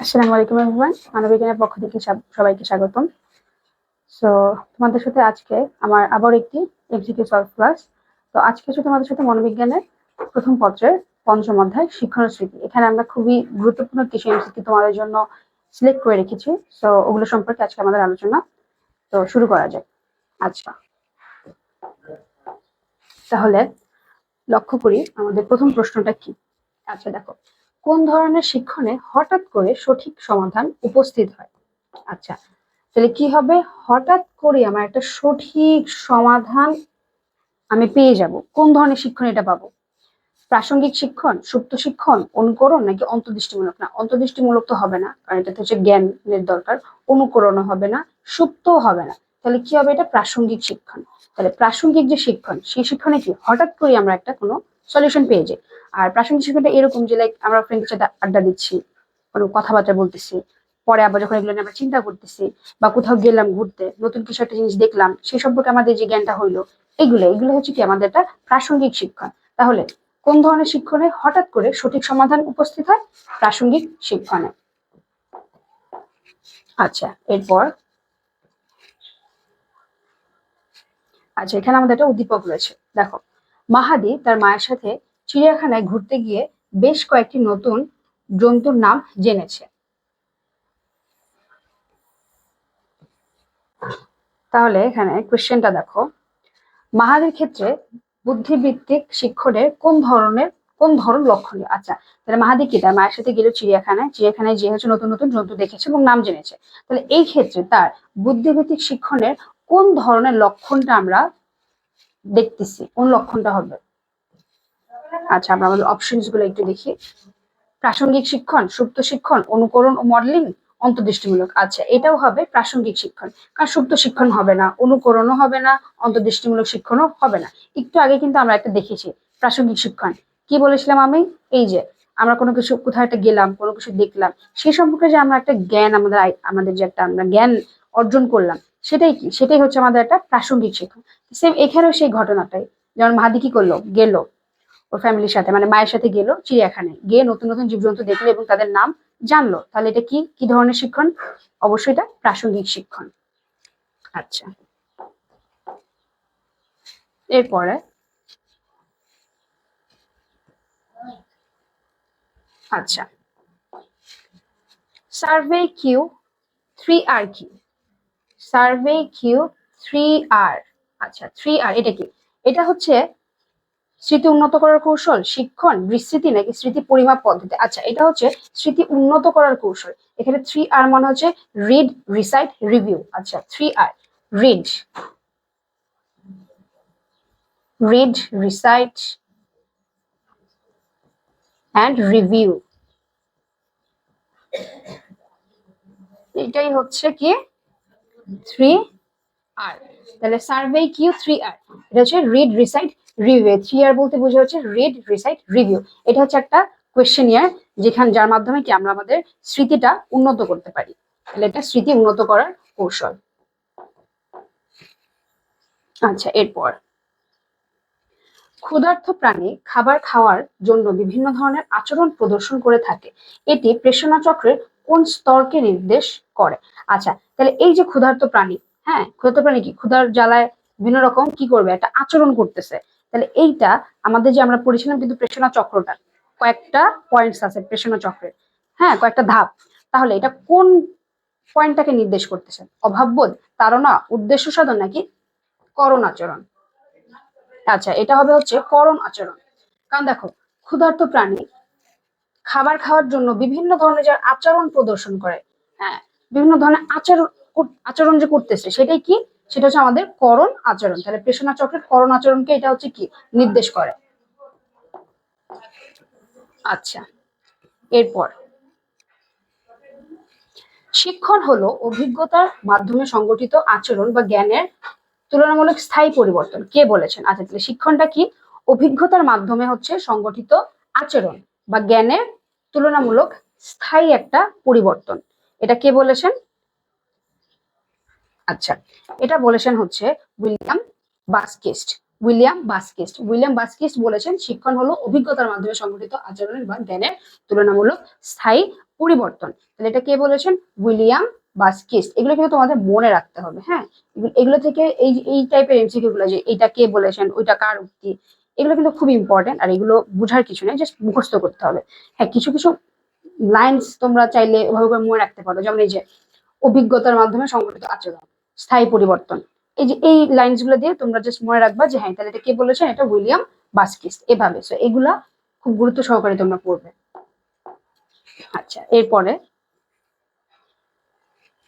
আসসালামু আলাইকুম এভরিওয়ান, মানবিজ্ঞানের পক্ষ থেকে সবাইকে স্বাগতম। সো তোমাদের সাথে আজকে আমার আবার একটি এমসিকিউ সলভ ক্লাস। তো আজকে হচ্ছে তোমাদের সাথে মনোবিজ্ঞানের প্রথম পত্রের পঞ্চম অধ্যায় শিক্ষণ ও স্মৃতি। এখানে আমরা খুবই গুরুত্বপূর্ণ কিছু এমসিকিউ তোমাদের জন্য সিলেক্ট করে রেখেছি। সো ওগুলো সম্পর্কে আজকে আমাদের আলোচনা। তো শুরু করা যাক। আচ্ছা, তাহলে লক্ষ্য করি আমাদের প্রথম প্রশ্নটা কি। আচ্ছা দেখো, কোন ধরনের শিক্ষণে হঠাৎ করে সঠিক সমাধান উপস্থিত হয়? আচ্ছা, তাহলে কি হবে? হঠাৎ করে আমার একটা সঠিক সমাধান আমি পেয়ে যাব। কোন ধরনের শিক্ষণ এটা পাবো? প্রাসঙ্গিক শিক্ষণ, সুপ্ত শিক্ষণ, অনুকরণ নাকি অন্তর্দৃষ্টিমূলক? না, অন্তর্দৃষ্টিমূলক তো হবে না, কারণ এটাতে হচ্ছে জ্ঞানের দরকার। অনুকরণও হবে না, সুপ্তও হবে না। তাহলে কি হবে? এটা প্রাসঙ্গিক শিক্ষণ। তাহলে প্রাসঙ্গিক যে শিক্ষণ, সেই শিক্ষণে কি হঠাৎ করে আমরা একটা কোনো সলিউশন পেয়ে যাই। আর প্রাসঙ্গিক শিক্ষণটা এরকম যে লাইক আমরা ফ্রেন্ডের সাথে আড্ডা দিচ্ছি, কোনো কথাবার্তা বলতেছি, পরে আবার যখন এগুলো নিয়ে আমরা চিন্তা করতেছি, বা কোথাও গেলাম ঘুরতে, নতুন কিছু একটা জিনিস দেখলাম, সেই সম্পর্কে আমাদের যে জ্ঞানটা হইলো, এগুলো হচ্ছে কি আমাদের একটা প্রাসঙ্গিক শিক্ষণ। তাহলে কোন ধরনের শিক্ষণে হঠাৎ করে সঠিক সমাধান উপস্থিত হয়? প্রাসঙ্গিক শিক্ষণে। আচ্ছা, এরপর এখানে আমাদের একটা উদ্দীপক রয়েছে। দেখো, মাহাদি তার মায়ের সাথে চিড়িয়াখানায় ঘুরতে গিয়ে বেশ কয়েকটি নতুন জন্তুর নাম জেনেছে। তাহলে এখানে কোশ্চেনটা দেখো, মাহাদির ক্ষেত্রে বুদ্ধিবৃত্তিক শিক্ষণের কোন ধরন লক্ষণীয়? আচ্ছা, তাহলে মাহাদি কি তার মায়ের সাথে গেল চিড়িয়াখানায় যে হচ্ছে নতুন নতুন জন্তু দেখেছে এবং নাম জেনেছে। তাহলে এই ক্ষেত্রে তার বুদ্ধিবৃত্তিক শিক্ষণের কোন ধরনের লক্ষণটা আমরা দেখতেছি? কোন লক্ষণটা হবে? আচ্ছা, আমরা আমাদের অপশনস গুলো একটু দেখি। প্রাসঙ্গিক শিক্ষণ, সুপ্ত শিক্ষণ, অনুকরণ ও মডেলিং, অন্তর্দৃষ্টিমূলক। আচ্ছা, এটাও হবে প্রাসঙ্গিক শিক্ষণ, কারণ সুপ্ত শিক্ষণ হবে না, অনুকরণও হবে না, অন্তর্দৃষ্টিমূলক শিক্ষণও হবে না। একটু আগে কিন্তু আমরা একটা দেখেছি প্রাসঙ্গিক শিক্ষণ। কি বলেছিলাম আমি? এই যে আমরা কোনো কিছু কোথাও একটা গেলাম, কোনো কিছু দেখলাম, সেই সম্পর্কে যে আমরা একটা জ্ঞান আমাদের যে একটা আমরা জ্ঞান অর্জন করলাম, সেটাই হচ্ছে আমাদের একটা প্রাসঙ্গিক শিক্ষণ। সেম এখানেও সেই ঘটনাটাই। যেমন মাহাদি কি করলো? গেল ওর ফ্যামিলির সাথে, মানে মায়ের সাথে গেল চিড়িয়াখানায়, গিয়ে নতুন নতুন জীবজন্তু দেখলো এবং তাদের নাম জানলো। তাহলে এটা কি কি ধরনের শিক্ষণ? অবশ্যই এটা প্রাসঙ্গিক শিক্ষণ। আচ্ছা, এরপরে আচ্ছা, সার্ভে কিউ 3R কি? Survey Q 3R। আচ্ছা, 3R এটা কি? এটা হচ্ছে স্মৃতি উন্নত করার কৌশল, শিক্ষণ, বিস্মৃতি নাকি স্মৃতি পরিমাপ পদ্ধতি? আচ্ছা, এটা হচ্ছে স্মৃতি উন্নত করার কৌশল। এখানে 3R মানে হচ্ছে রিড, রিসাইট, রিভিউ। আচ্ছা, 3R, read, recite and review. এটাই হচ্ছে কি 3R। তাহলে সার্ভে কিউ 3R, এটা হচ্ছে রিড, রিসাইট, রিভিউ। 3R বলতে বোঝা হচ্ছে রিড, রিসাইট, রিভিউ। এটা হচ্ছে একটা কোয়েশ্চেনিয়ার, যার মাধ্যমে কি আমরা আমাদের স্মৃতিটা উন্নত করতে পারি। তাহলে এটা স্মৃতি উন্নত করার কৌশল। আচ্ছা, এরপর ক্ষুধার্ত প্রাণী খাবার খাওয়ার জন্য বিভিন্ন ধরনের আচরণ প্রদর্শন করে থাকে। এটি প্রেষণা চক্রের কোন স্তরকে নির্দেশ করে? আচ্ছা, তাহলে এই যে ক্ষুধার্ত প্রাণী, হ্যাঁ, ক্ষুধার্ত প্রাণী কি ক্ষুধার জ্বালায় বিভিন্ন রকম কি করবে? একটা আচরণ করতেছে। তাহলে এইটা আমাদের যে আমরা পড়েছিলাম কিন্তু প্রেষণা চক্রটা, কয়েকটা পয়েন্টস আছে প্রেষণা চক্রের, হ্যাঁ, কয়েকটা ধাপ। তাহলে এটা কোন পয়েন্টটাকে নির্দেশ করতেছে? অভাববোধ, তাড়না, উদ্দেশ্য সাধন নাকি করণ আচরণ? আচ্ছা, এটা হবে হচ্ছে করণ আচরণ। কারণ দেখো, ক্ষুধার্ত প্রাণী খাবার খাওয়ার জন্য বিভিন্ন ধরনের যার আচরণ প্রদর্শন করে, হ্যাঁ, বিভিন্ন ধরনের আচরণ যে করতেছে, সেটাই কি? সেটা হচ্ছে আমাদের করণ আচরণ। তাহলে প্রেষণা চক্রের করণ আচরণকে এটা হচ্ছে কি নির্দেশ করে। আচ্ছা, এরপর শিক্ষণ হলো অভিজ্ঞতার মাধ্যমে সংগঠিত আচরণ বা জ্ঞানের তুলনামূলক স্থায়ী পরিবর্তন। কে বলেছেন? আচ্ছা, তাহলে শিক্ষণটা কি? অভিজ্ঞতার মাধ্যমে হচ্ছে সংগঠিত আচরণ বা জ্ঞানের তুলনামূলক স্থায়ী একটা পরিবর্তন। এটা কে বলেছেন? আচ্ছা, এটা বলেছেন হচ্ছে উইলিয়াম বাসকিস্ট। উইলিয়াম বাসকিস্ট বলেছেন শিক্ষণ হলো অভিজ্ঞতার মাধ্যমে সংগঠিত আচরণের বা জ্ঞানের তুলনামূলক স্থায়ী পরিবর্তন। তাহলে এটা কে বলেছেন? উইলিয়াম বাস্কিস্ট। এগুলো কিন্তু তোমাদের মনে রাখতে হবে, হ্যাঁ। এগুলো থেকে এই টাইপের এমসিকিউ গুলো, যে এটা কে বলেছেন, ওইটা কার উক্তি, এগুলো কিন্তু খুব ইম্পর্টেন্ট। আর এগুলো বোঝার কিছু নেই, জাস্ট মুখস্থ করতে হবে। হ্যাঁ, কিছু কিছু লাইন্স তোমরা চাইলে ওভাবে করে মনে রাখতে পারো, যেমন এই যে অভিজ্ঞতার মাধ্যমে সংঘটিত আচরণ, স্থায়ী পরিবর্তন। এই যে এই লাইনস গুলো দিয়ে তোমরা জাস্ট মনে রাখবা যে হ্যাঁ, তাহলে এটা কে বলেছেন? এটা উইলিয়াম বাস্কিস্ট, এভাবে। সো এগুলা খুব গুরুত্ব সহকারে তোমরা পড়বে। আচ্ছা, এরপরে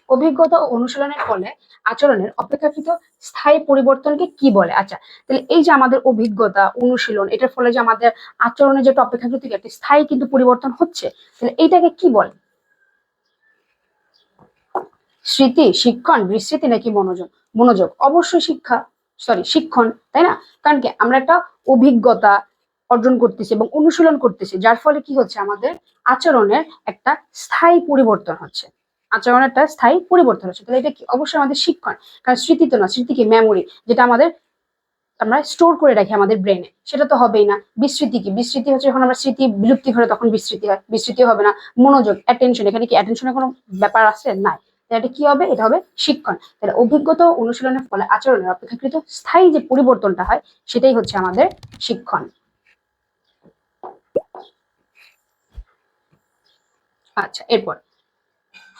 অভিজ্ঞতা ও অনুশীলনের ফলে আচরণের অপেক্ষাকৃত স্থায়ী পরিবর্তনকে কি বলে? আচ্ছা, তাহলে এই যে আমাদের অভিজ্ঞতা, অনুশীলন, এটার ফলে যে আমাদের আচরণের যেটা অপেক্ষাকৃত একটা স্থায়ী কিন্তু পরিবর্তন হচ্ছে, তাহলে এইটাকে কি বলে? স্মৃতি, শিক্ষণ, বিস্মৃতি নাকি মনোযোগ? মনোযোগ, অবশ্যই শিক্ষণ, তাই না? কারণ কি, আমরা একটা অভিজ্ঞতা অর্জন করতেছি এবং অনুশীলন করতেছি, যার ফলে কি হচ্ছে? আমাদের আচরণের একটা স্থায়ী পরিবর্তন হচ্ছে। আচরণের একটা স্থায়ী পরিবর্তন হচ্ছে, তাহলে এটা কি? অবশ্যই আমাদের শিক্ষণ। কারণ স্মৃতি তো না, স্মৃতি কি? মেমোরি, যেটা আমরা স্টোর করে রাখি আমাদের ব্রেনে, সেটা তো হবেই না। বিস্মৃতি কি? বিস্মৃতি হচ্ছে যখন আমরা স্মৃতি বিলুপ্তি ঘটে তখন বিস্মৃতি হয়, বিস্মৃতি হবে না। মনোযোগ, অ্যাটেনশন, এখানে কি অ্যাটেনশনের কোনো ব্যাপার আছে? নাই। এটা কি হবে? এটা হবে শিক্ষণ। তাহলে অভিজ্ঞতা ও অনুশীলনের ফলে আচরণের অপেক্ষাকৃত স্থায়ী যে পরিবর্তনটা হয়, সেটাই হচ্ছে আমাদের শিক্ষণ। আচ্ছা, এরপর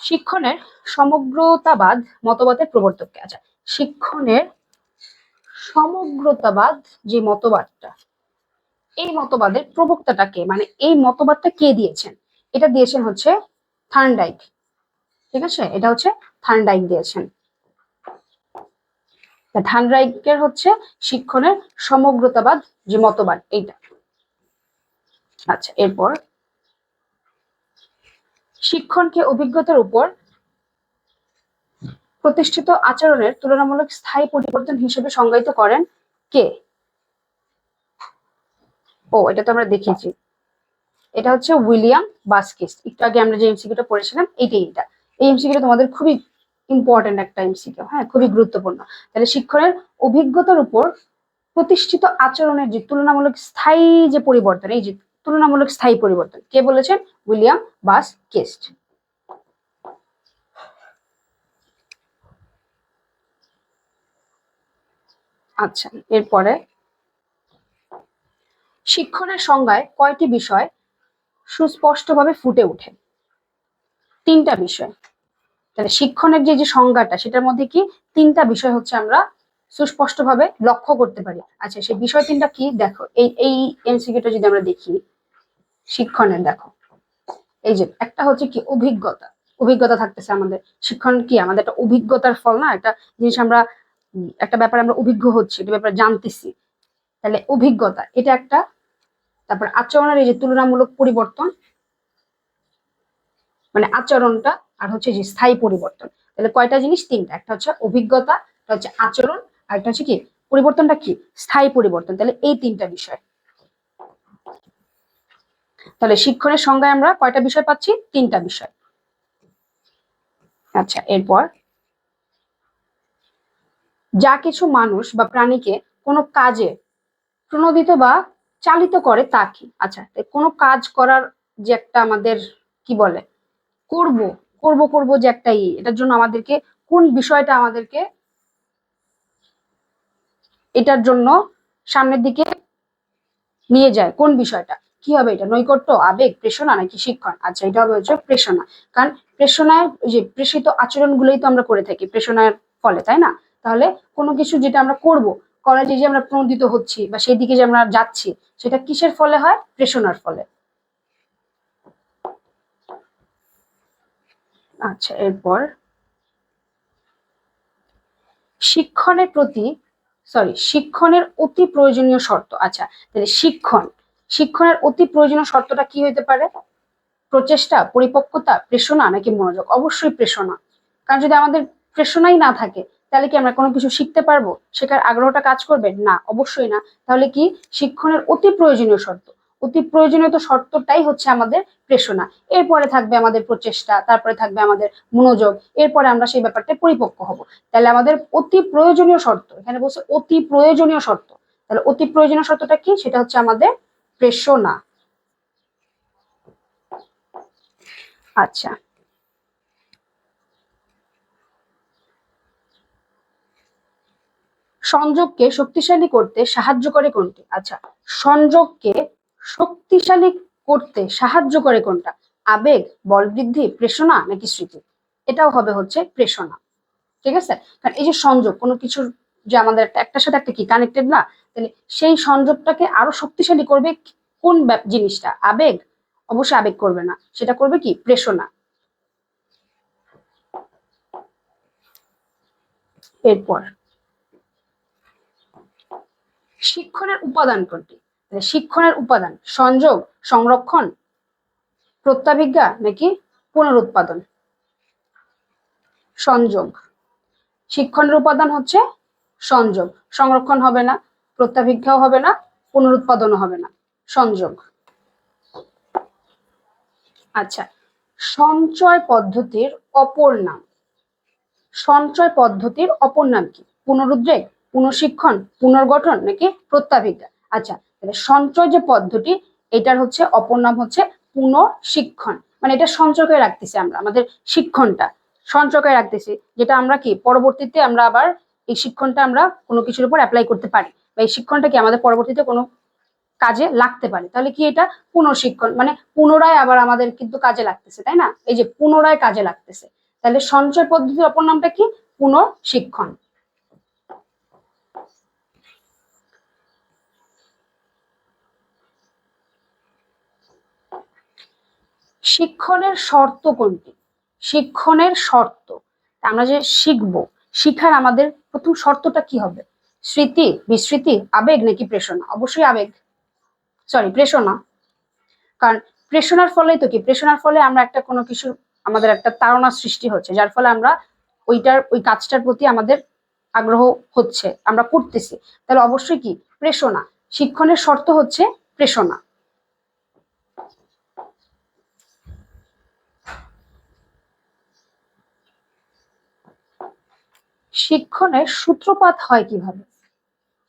শিক্ষণের সমগ্রতাবাদ মতবাদের প্রবর্তককে। আচ্ছা, শিক্ষণের সমগ্রতাবাদ যে মতবাদটা, এই মতবাদের প্রবক্তাটাকে, মানে এই মতবাদটা কে দিয়েছেন? এটা দিয়েছেন হচ্ছে থার্নডাইক। ঠিক আছে, এটা হচ্ছে থার্নডাইক দিয়েছেন। থার্নডাইকের হচ্ছে শিক্ষণের সমগ্রতাবাদ যে মতবাদ, এইটা। আচ্ছা, এরপর শিক্ষণকে অভিজ্ঞতার উপর প্রতিষ্ঠিত আচরণের তুলনামূলক স্থায়ী পরিবর্তন হিসেবে সংজ্ঞায়িত করেন কে? ও, এটা তো আমরা দেখেছি, এটা হচ্ছে উইলিয়াম বাস্কিস্ট। একটু আগে আমরা যে এমসিকিউটা পড়েছিলাম, এইটা এই এমসিকিউটা তোমাদের খুবই ইম্পর্টেন্ট একটা এমসিকিউ, হ্যাঁ, খুবই গুরুত্বপূর্ণ। তাহলে শিক্ষণের অভিজ্ঞতার উপর প্রতিষ্ঠিত আচরণের যে তুলনামূলক স্থায়ী যে পরিবর্তন, এই যে তুলনামূলক স্থায়ী পরিবর্তন, কে বলেছেন? উইলিয়াম বাস্কিস্ট। আচ্ছা, এরপরে শিক্ষণের সংজ্ঞায় কয়টি বিষয় সুস্পষ্টভাবে ফুটে ওঠে? 3টা বিষয়। তাহলে শিক্ষণের যে সংজ্ঞাটা, সেটার মধ্যে কি 3টা বিষয় হচ্ছে আমরা সুস্পষ্টভাবে লক্ষ্য করতে পারি। আচ্ছা, সেই বিষয় 3টা কি? দেখো, এই এমসিকিউটা যদি আমরা দেখি, শিক্ষণের, দেখো, এই যে একটা হচ্ছে কি? অভিজ্ঞতা। অভিজ্ঞতা থাকতেছে আমাদের। শিক্ষণ কি? আমাদের একটা অভিজ্ঞতার ফল, না? একটা জিনিস আমরা, একটা ব্যাপারে আমরা অভিজ্ঞ হচ্ছি, একটা ব্যাপারে জানতেছি, তাহলে অভিজ্ঞতা এটা একটা। তারপর আচরণের এই যে তুলনামূলক পরিবর্তন, মানে আচরণটা, আর হচ্ছে যে স্থায়ী পরিবর্তন। তাহলে কয়টা জিনিস? 3টা। একটা হচ্ছে অভিজ্ঞতা, একটা হচ্ছে আচরণ, আর একটা হচ্ছে কি? পরিবর্তনটা কি? স্থায়ী পরিবর্তন। তাহলে এই 3টা বিষয়। তাহলে শিক্ষণের সংজ্ঞায় আমরা কয়টা বিষয় পাচ্ছি? 3টা বিষয়। আচ্ছা, এরপর যা কিছু মানুষ বা প্রাণীকে কোনো কাজে প্রণোদিত বা চালিত করে তা কি? আচ্ছা, কোনো কাজ করার যে একটা আমাদের কি বলে, করব করব যে একটা এটার জন্য আমাদেরকে কোন বিষয়টা আমাদেরকে এটার জন্য সামনের দিকে নিয়ে যায়? কোন বিষয়টা কি হবে? এটা নৈকট্য, আবেগ, প্রেষণা নাকি শিক্ষণ? আচ্ছা, এটা হবে হচ্ছে প্রেষণা। কারণ প্রেষণায় যে প্রেষিত আচরণগুলোই তো আমরা করে থাকি প্রেষণার ফলে, তাই না? তাহলে কোনো কিছু যেটা আমরা করব, করার যে আমরা প্রণোদিত হচ্ছি বা সেই দিকে যে আমরা যাচ্ছি, সেটা কিসের ফলে হয়? প্রেষণার ফলে। আচ্ছা, এরপর শিক্ষণের প্রতি শিক্ষণের অতি প্রয়োজনীয় শর্ত। আচ্ছা, তাহলে শিক্ষণের অতি প্রয়োজনীয় শর্তটা কি হইতে পারে? প্রচেষ্টা, পরিপক্কতা, প্রেষণা নাকি মনোযোগ? অবশ্যই প্রেষণা। কারণ যদি আমাদের প্রেষণাই না থাকে, তাহলে কি আমরা কোনো কিছু শিখতে পারবো? শেখার আগ্রহটা কাজ করবে না? অবশ্যই না। তাহলে কি? শিক্ষণের অতি প্রয়োজনীয় শর্ত, অতি প্রয়োজনীয় তো শর্তটাই হচ্ছে আমাদের প্রেষণা। এরপরে থাকবে আমাদের প্রচেষ্টা, তারপরে থাকবে আমাদের মনোযোগ, এরপরে আমরা সেই ব্যাপারটা পরিপক্ক হব। তাহলে আমাদের অতি প্রয়োজনীয় শর্ত, এখানে বলছে অতি প্রয়োজনীয় শর্ত, তাহলে অতি প্রয়োজনীয় শর্তটা কি? সেটা হচ্ছে আমাদের প্রেষণা। আচ্ছা, সংযোগকে শক্তিশালী করতে সাহায্য করে কোনটি? আচ্ছা, সংযোগকে শক্তিশালী করতে সাহায্য করে কোনটা? আবেগ, বল বৃদ্ধি, প্রেষণা নাকি স্মৃতি? এটাও হবে হচ্ছে প্রেষণা। ঠিক আছে, কারণ এই যে সংযোগ কোনো কিছুর, যে আমাদের একটার সাথে একটা কি কানেক্টেড না, তাহলে সেই সংযোগটাকে আরো শক্তিশালী করবে কোন জিনিসটা? আবেগ? অবশ্যই আবেগ করবে না, সেটা করবে কি প্রেষণা। এরপর শিক্ষণের উপাদান কোনটি? শিক্ষণের উপাদান সংযোগ, সংরক্ষণ, প্রত্যাভিজ্ঞা নাকি পুনরুৎপাদন? সংযোগ। শিক্ষণের উপাদান হচ্ছে সংযোগ, সংরক্ষণ হবে না, প্রত্যাভিজ্ঞাও হবে না, পুনরুৎপাদনও হবে না, সংযোগ। আচ্ছা, সঞ্চয় পদ্ধতির অপর নাম? সঞ্চয় পদ্ধতির অপর নাম কি? পুনরুদ্রেক, পুনঃশিক্ষণ, পুনর্গঠন নাকি প্রত্যাভিজ্ঞা? আচ্ছা, তাহলে সঞ্চয় যে পদ্ধতি, এটার হচ্ছে অপর নাম হচ্ছে পুনঃশিক্ষণ। মানে এটা সঞ্চয় করে রাখতেছি আমরা, আমাদের শিক্ষণটা সঞ্চয় করে রাখতেছি, যেটা আমরা কি পরবর্তীতে আমরা আবার এই শিক্ষণটা আমরা কোনো কিছুর উপর অ্যাপ্লাই করতে পারি, বা এই শিক্ষণটা কি আমাদের পরবর্তীতে কোনো কাজে লাগতে পারে। তাহলে কি এটা পুনঃশিক্ষণ, মানে পুনরায় আবার আমাদের কিন্তু কাজে লাগতেছে, তাই না? এই যে পুনরায় কাজে লাগতেছে, তাহলে সঞ্চয় পদ্ধতির অপর নামটা কি? পুনঃশিক্ষণ। শিক্ষণের শর্ত কোনটি? শিক্ষণের শর্ত, আমরা যে শিখবো, শিখার আমাদের প্রথম শর্তটা কি হবে? স্মৃতি, বিস্মৃতি, আবেগ নাকি প্রেষণা? অবশ্যই আবেগ, সরি প্রেষণা। কারণ প্রেষণার ফলেই তো কি, প্রেষণার ফলে আমরা একটা কোনো কিছু, আমাদের একটা তাড়না সৃষ্টি হচ্ছে, যার ফলে আমরা ওই কাজটার প্রতি আমাদের আগ্রহ হচ্ছে, আমরা করতেছি, তাহলে অবশ্যই কি প্রেষণা। শিক্ষণের শর্ত হচ্ছে প্রেষণা। শিক্ষণের সূত্রপাত হয় কিভাবে?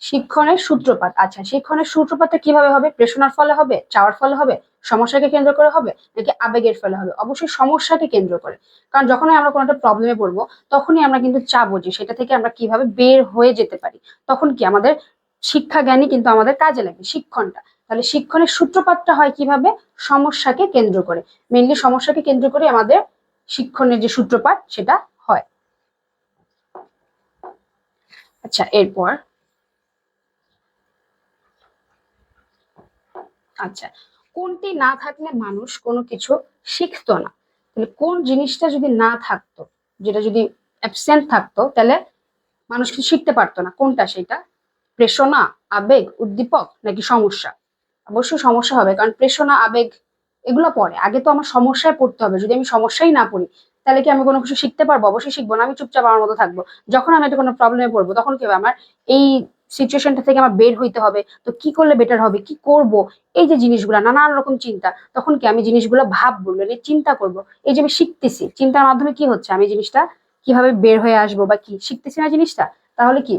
শিক্ষণের সূত্রপাত, আচ্ছা শিক্ষণের সূত্রপাতটা কিভাবে হবে? প্রেষণার ফলে হবে, চাওয়ার ফলে হবে, সমস্যাকে কেন্দ্র করে হবে নাকি আবেগের ফলে হবে? অবশ্যই সমস্যাকে কেন্দ্র করে। কারণ যখনই আমরা কোনো একটা প্রবলেমে পড়বো, তখনই আমরা কিন্তু চাবো যে সেটা থেকে আমরা কিভাবে বের হয়ে যেতে পারি। তখন কি আমাদের শিক্ষা জ্ঞানী কিন্তু আমাদের কাজে লাগে, শিক্ষণটা। তাহলে শিক্ষণের সূত্রপাতটা হয় কিভাবে? সমস্যাকে কেন্দ্র করে, মেনলি সমস্যাকে কেন্দ্র করে আমাদের শিক্ষণের যে সূত্রপাত সেটা হয়। আচ্ছা, এরপর আচ্ছা, কোনটি না থাকলে মানুষ কোনো কিছু শিখতো না? তাহলে কোন জিনিসটা যদি না থাকতো, যেটা যদি অ্যাবসেন্ট থাকতো, তাহলে মানুষ কিছু শিখতে পারতো না, কোনটা সেটা? প্রেরণা, আবেগ, উদ্দীপক নাকি সমস্যা? অবশ্যই সমস্যা হবে, কারণ প্রেরণা, আবেগ এগুলো পরে, আগে তো আমার সমস্যায় পড়তে হবে। যদি আমি সমস্যাই না পড়ি, তাহলে কি আমি কোনো কিছু শিখতে পারবো? অবশ্যই শিখবো না, আমি চুপচাপ আমার মতো থাকবো। যখন আমি একটা কোনো প্রবলেমে পড়বো, তখন কি হবে, আমার এই সিচুয়েশনটা থেকে আমার বের হইতে হবে, তো কি করলে বেটার হবে, কি করব, এই যে জিনিসগুলো, নানান রকম চিন্তা, তখন কি আমি জিনিসগুলো ভাববো, মানে চিন্তা করব। এই যে আমি শিখতেছি, চিন্তার মাধ্যমে কি হচ্ছে, আমি জিনিসটা কিভাবে বের হয়ে আসবো বা কি শিখতেছি না জিনিসটা। তাহলে কি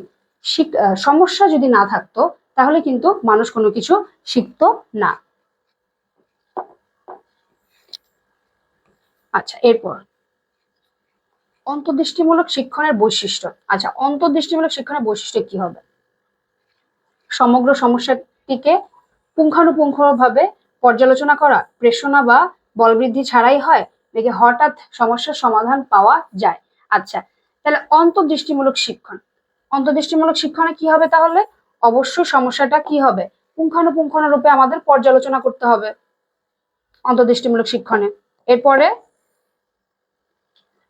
সমস্যা যদি না থাকতো, তাহলে কিন্তু মানুষ কোনো কিছু শিখতো না। আচ্ছা, এরপর অন্তর্দৃষ্টিমূলক শিক্ষণের বৈশিষ্ট্য। আচ্ছা, অন্তর্দৃষ্টিমূলক শিক্ষণের বৈশিষ্ট্য কি হবে? সমগ্র সমস্যাটিকে পুঙ্খানুপুঙ্খভাবে পর্যালোচনা করা, প্রেষণা বা বলবৃদ্ধি ছাড়াই হয় নাকি হঠাৎ সমস্যার সমাধান পাওয়া যায়? আচ্ছা, তাহলে অন্তর্দৃষ্টিমূলক শিক্ষণ, অন্তর্দৃষ্টিমূলক শিক্ষণে কি হবে তাহলে? অবশ্যই সমস্যাটা কি হবে, পুঙ্খানুপুঙ্খ রূপে আমাদের পর্যালোচনা করতে হবে অন্তর্দৃষ্টিমূলক শিক্ষণে। এরপরে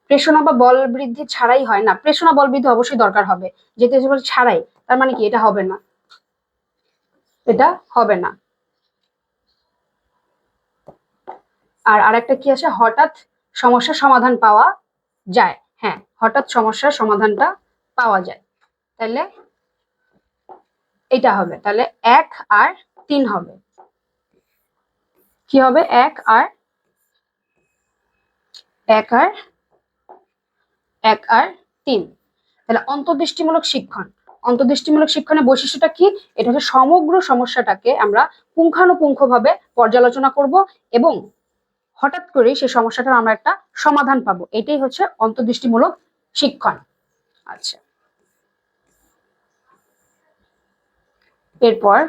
প্রেষণা বা বল বৃদ্ধি ছাড়াই হয় না, প্রেষণা বল বৃদ্ধি অবশ্যই দরকার হবে, যেতে ছাড়াই, তার মানে কি এটা হবে না, এটা হবে না। আর আরেকটা কি আছে, হঠাৎ সমস্যার সমাধান পাওয়া যায়। হ্যাঁ, হঠাৎ সমস্যার সমাধানটা পাওয়া যায়, তাহলে এটা হবে। তাহলে 1 আর 3 হবে, কি হবে? 1 আর 3। তাহলে অন্তর্দৃষ্টিমূলক শিক্ষণ, অন্তর্দৃষ্টিমূলক শিক্ষণের বৈশিষ্ট্যটা কি? এটা হচ্ছে সমগ্র সমস্যাটাকে আমরা পুঙ্খানুপুঙ্খভাবে পর্যালোচনা করব এবং হঠাৎ করে সেই সমস্যাটার আমরা একটা সমাধান পাবো, এটাই হচ্ছে অন্তর্দৃষ্টিমূলক শিক্ষণ। আচ্ছা, এরপর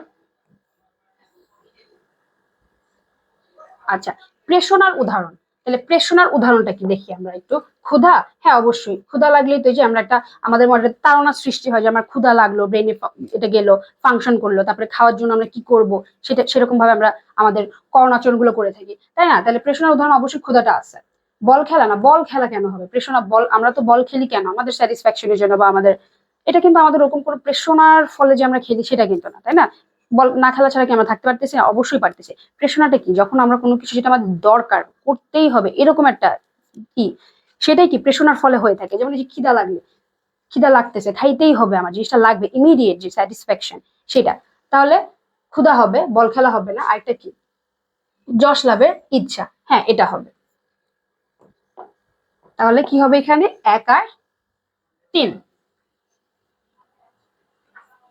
আচ্ছা, প্রেষণার উদাহরণ। তাহলে প্রেষণার উদাহরণটা কি দেখি আমরা একটু। ক্ষুধা, হ্যাঁ অবশ্যই ক্ষুধা লাগলেই তো যে আমরা একটা আমাদের মধ্যে তাড়না সৃষ্টি হয় যে আমার ক্ষুধা লাগলো, ব্রেনে এটা গেলো, ফাংশন করলো, তারপরে খাওয়ার জন্য আমরা কি করব সেটা সেরকম ভাবে আমরা আমাদের করণাচরণ গুলো করে থাকি, তাই না? তাহলে প্রেষণার উদাহরণ অবশ্যই ক্ষুধাটা আছে। বল খেলা না, বল খেলা কেন হবে প্রেষণা? বল আমরা তো বল খেলি কেন? আমাদের স্যাটিসফ্যাকশনের জন্য বা আমাদের, এটা কিন্তু আমাদের ওরকম কোনো প্রেষণার ফলে যে আমরা খেলি সেটা কিন্তু না, তাই না? বল না খেলা ছাড়া কি আমরা থাকতে পারতেছি? অবশ্যই পারতেছি। প্রেষণাটা কি? যখন আমরা কোনো কিছু যেটা আমাদের দরকার, করতেই হবে এরকম একটা কি, সেটাই কি প্রেষণার ফলে হয়ে থাকে। যেমন এই যে খিদা লাগলে, খিদা লাগতেছে, খাইতেই হবে, আমার জিনিসটা লাগবে, ইমিডিয়েট যে স্যাটিসফ্যাকশন সেটা। তাহলে ক্ষুধা হবে, বল খেলা হবে না। আরেকটা কি? যশ লাভের ইচ্ছা, হ্যাঁ এটা হবে। তাহলে কি হবে এখানে? 1 আর 3।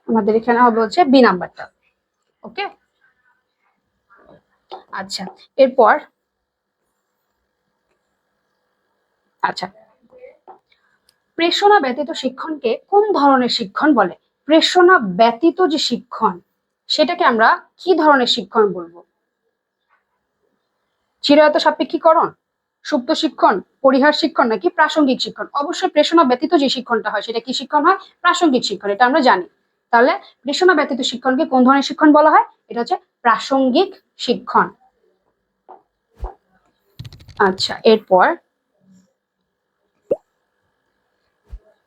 আমাদের এখানে হবে হচ্ছে বি নাম্বারটা। ওকে, আচ্ছা এরপর আচ্ছা, প্রেষণা ব্যতীত শিক্ষণকে কোন ধরনের শিক্ষণ বলে? প্রেষণা ব্যতীত যে শিক্ষণ সেটাকে আমরা কি ধরনের শিক্ষণ বলবো? চিরায়ত সাপেক্ষীকরণ, সুপ্ত শিক্ষণ, পরিহার শিক্ষণ নাকি প্রাসঙ্গিক শিক্ষণ? অবশ্যই প্রেষণা ব্যতীত যে শিক্ষণটা হয় সেটা কি শিক্ষণ হয়? প্রাসঙ্গিক শিক্ষণ, এটা আমরা জানি। তাহলে প্রেষণা ব্যতীত শিক্ষণকে কোন ধরনের শিক্ষণ বলা হয়? এটা হচ্ছে প্রাসঙ্গিক শিক্ষণ। আচ্ছা, এরপর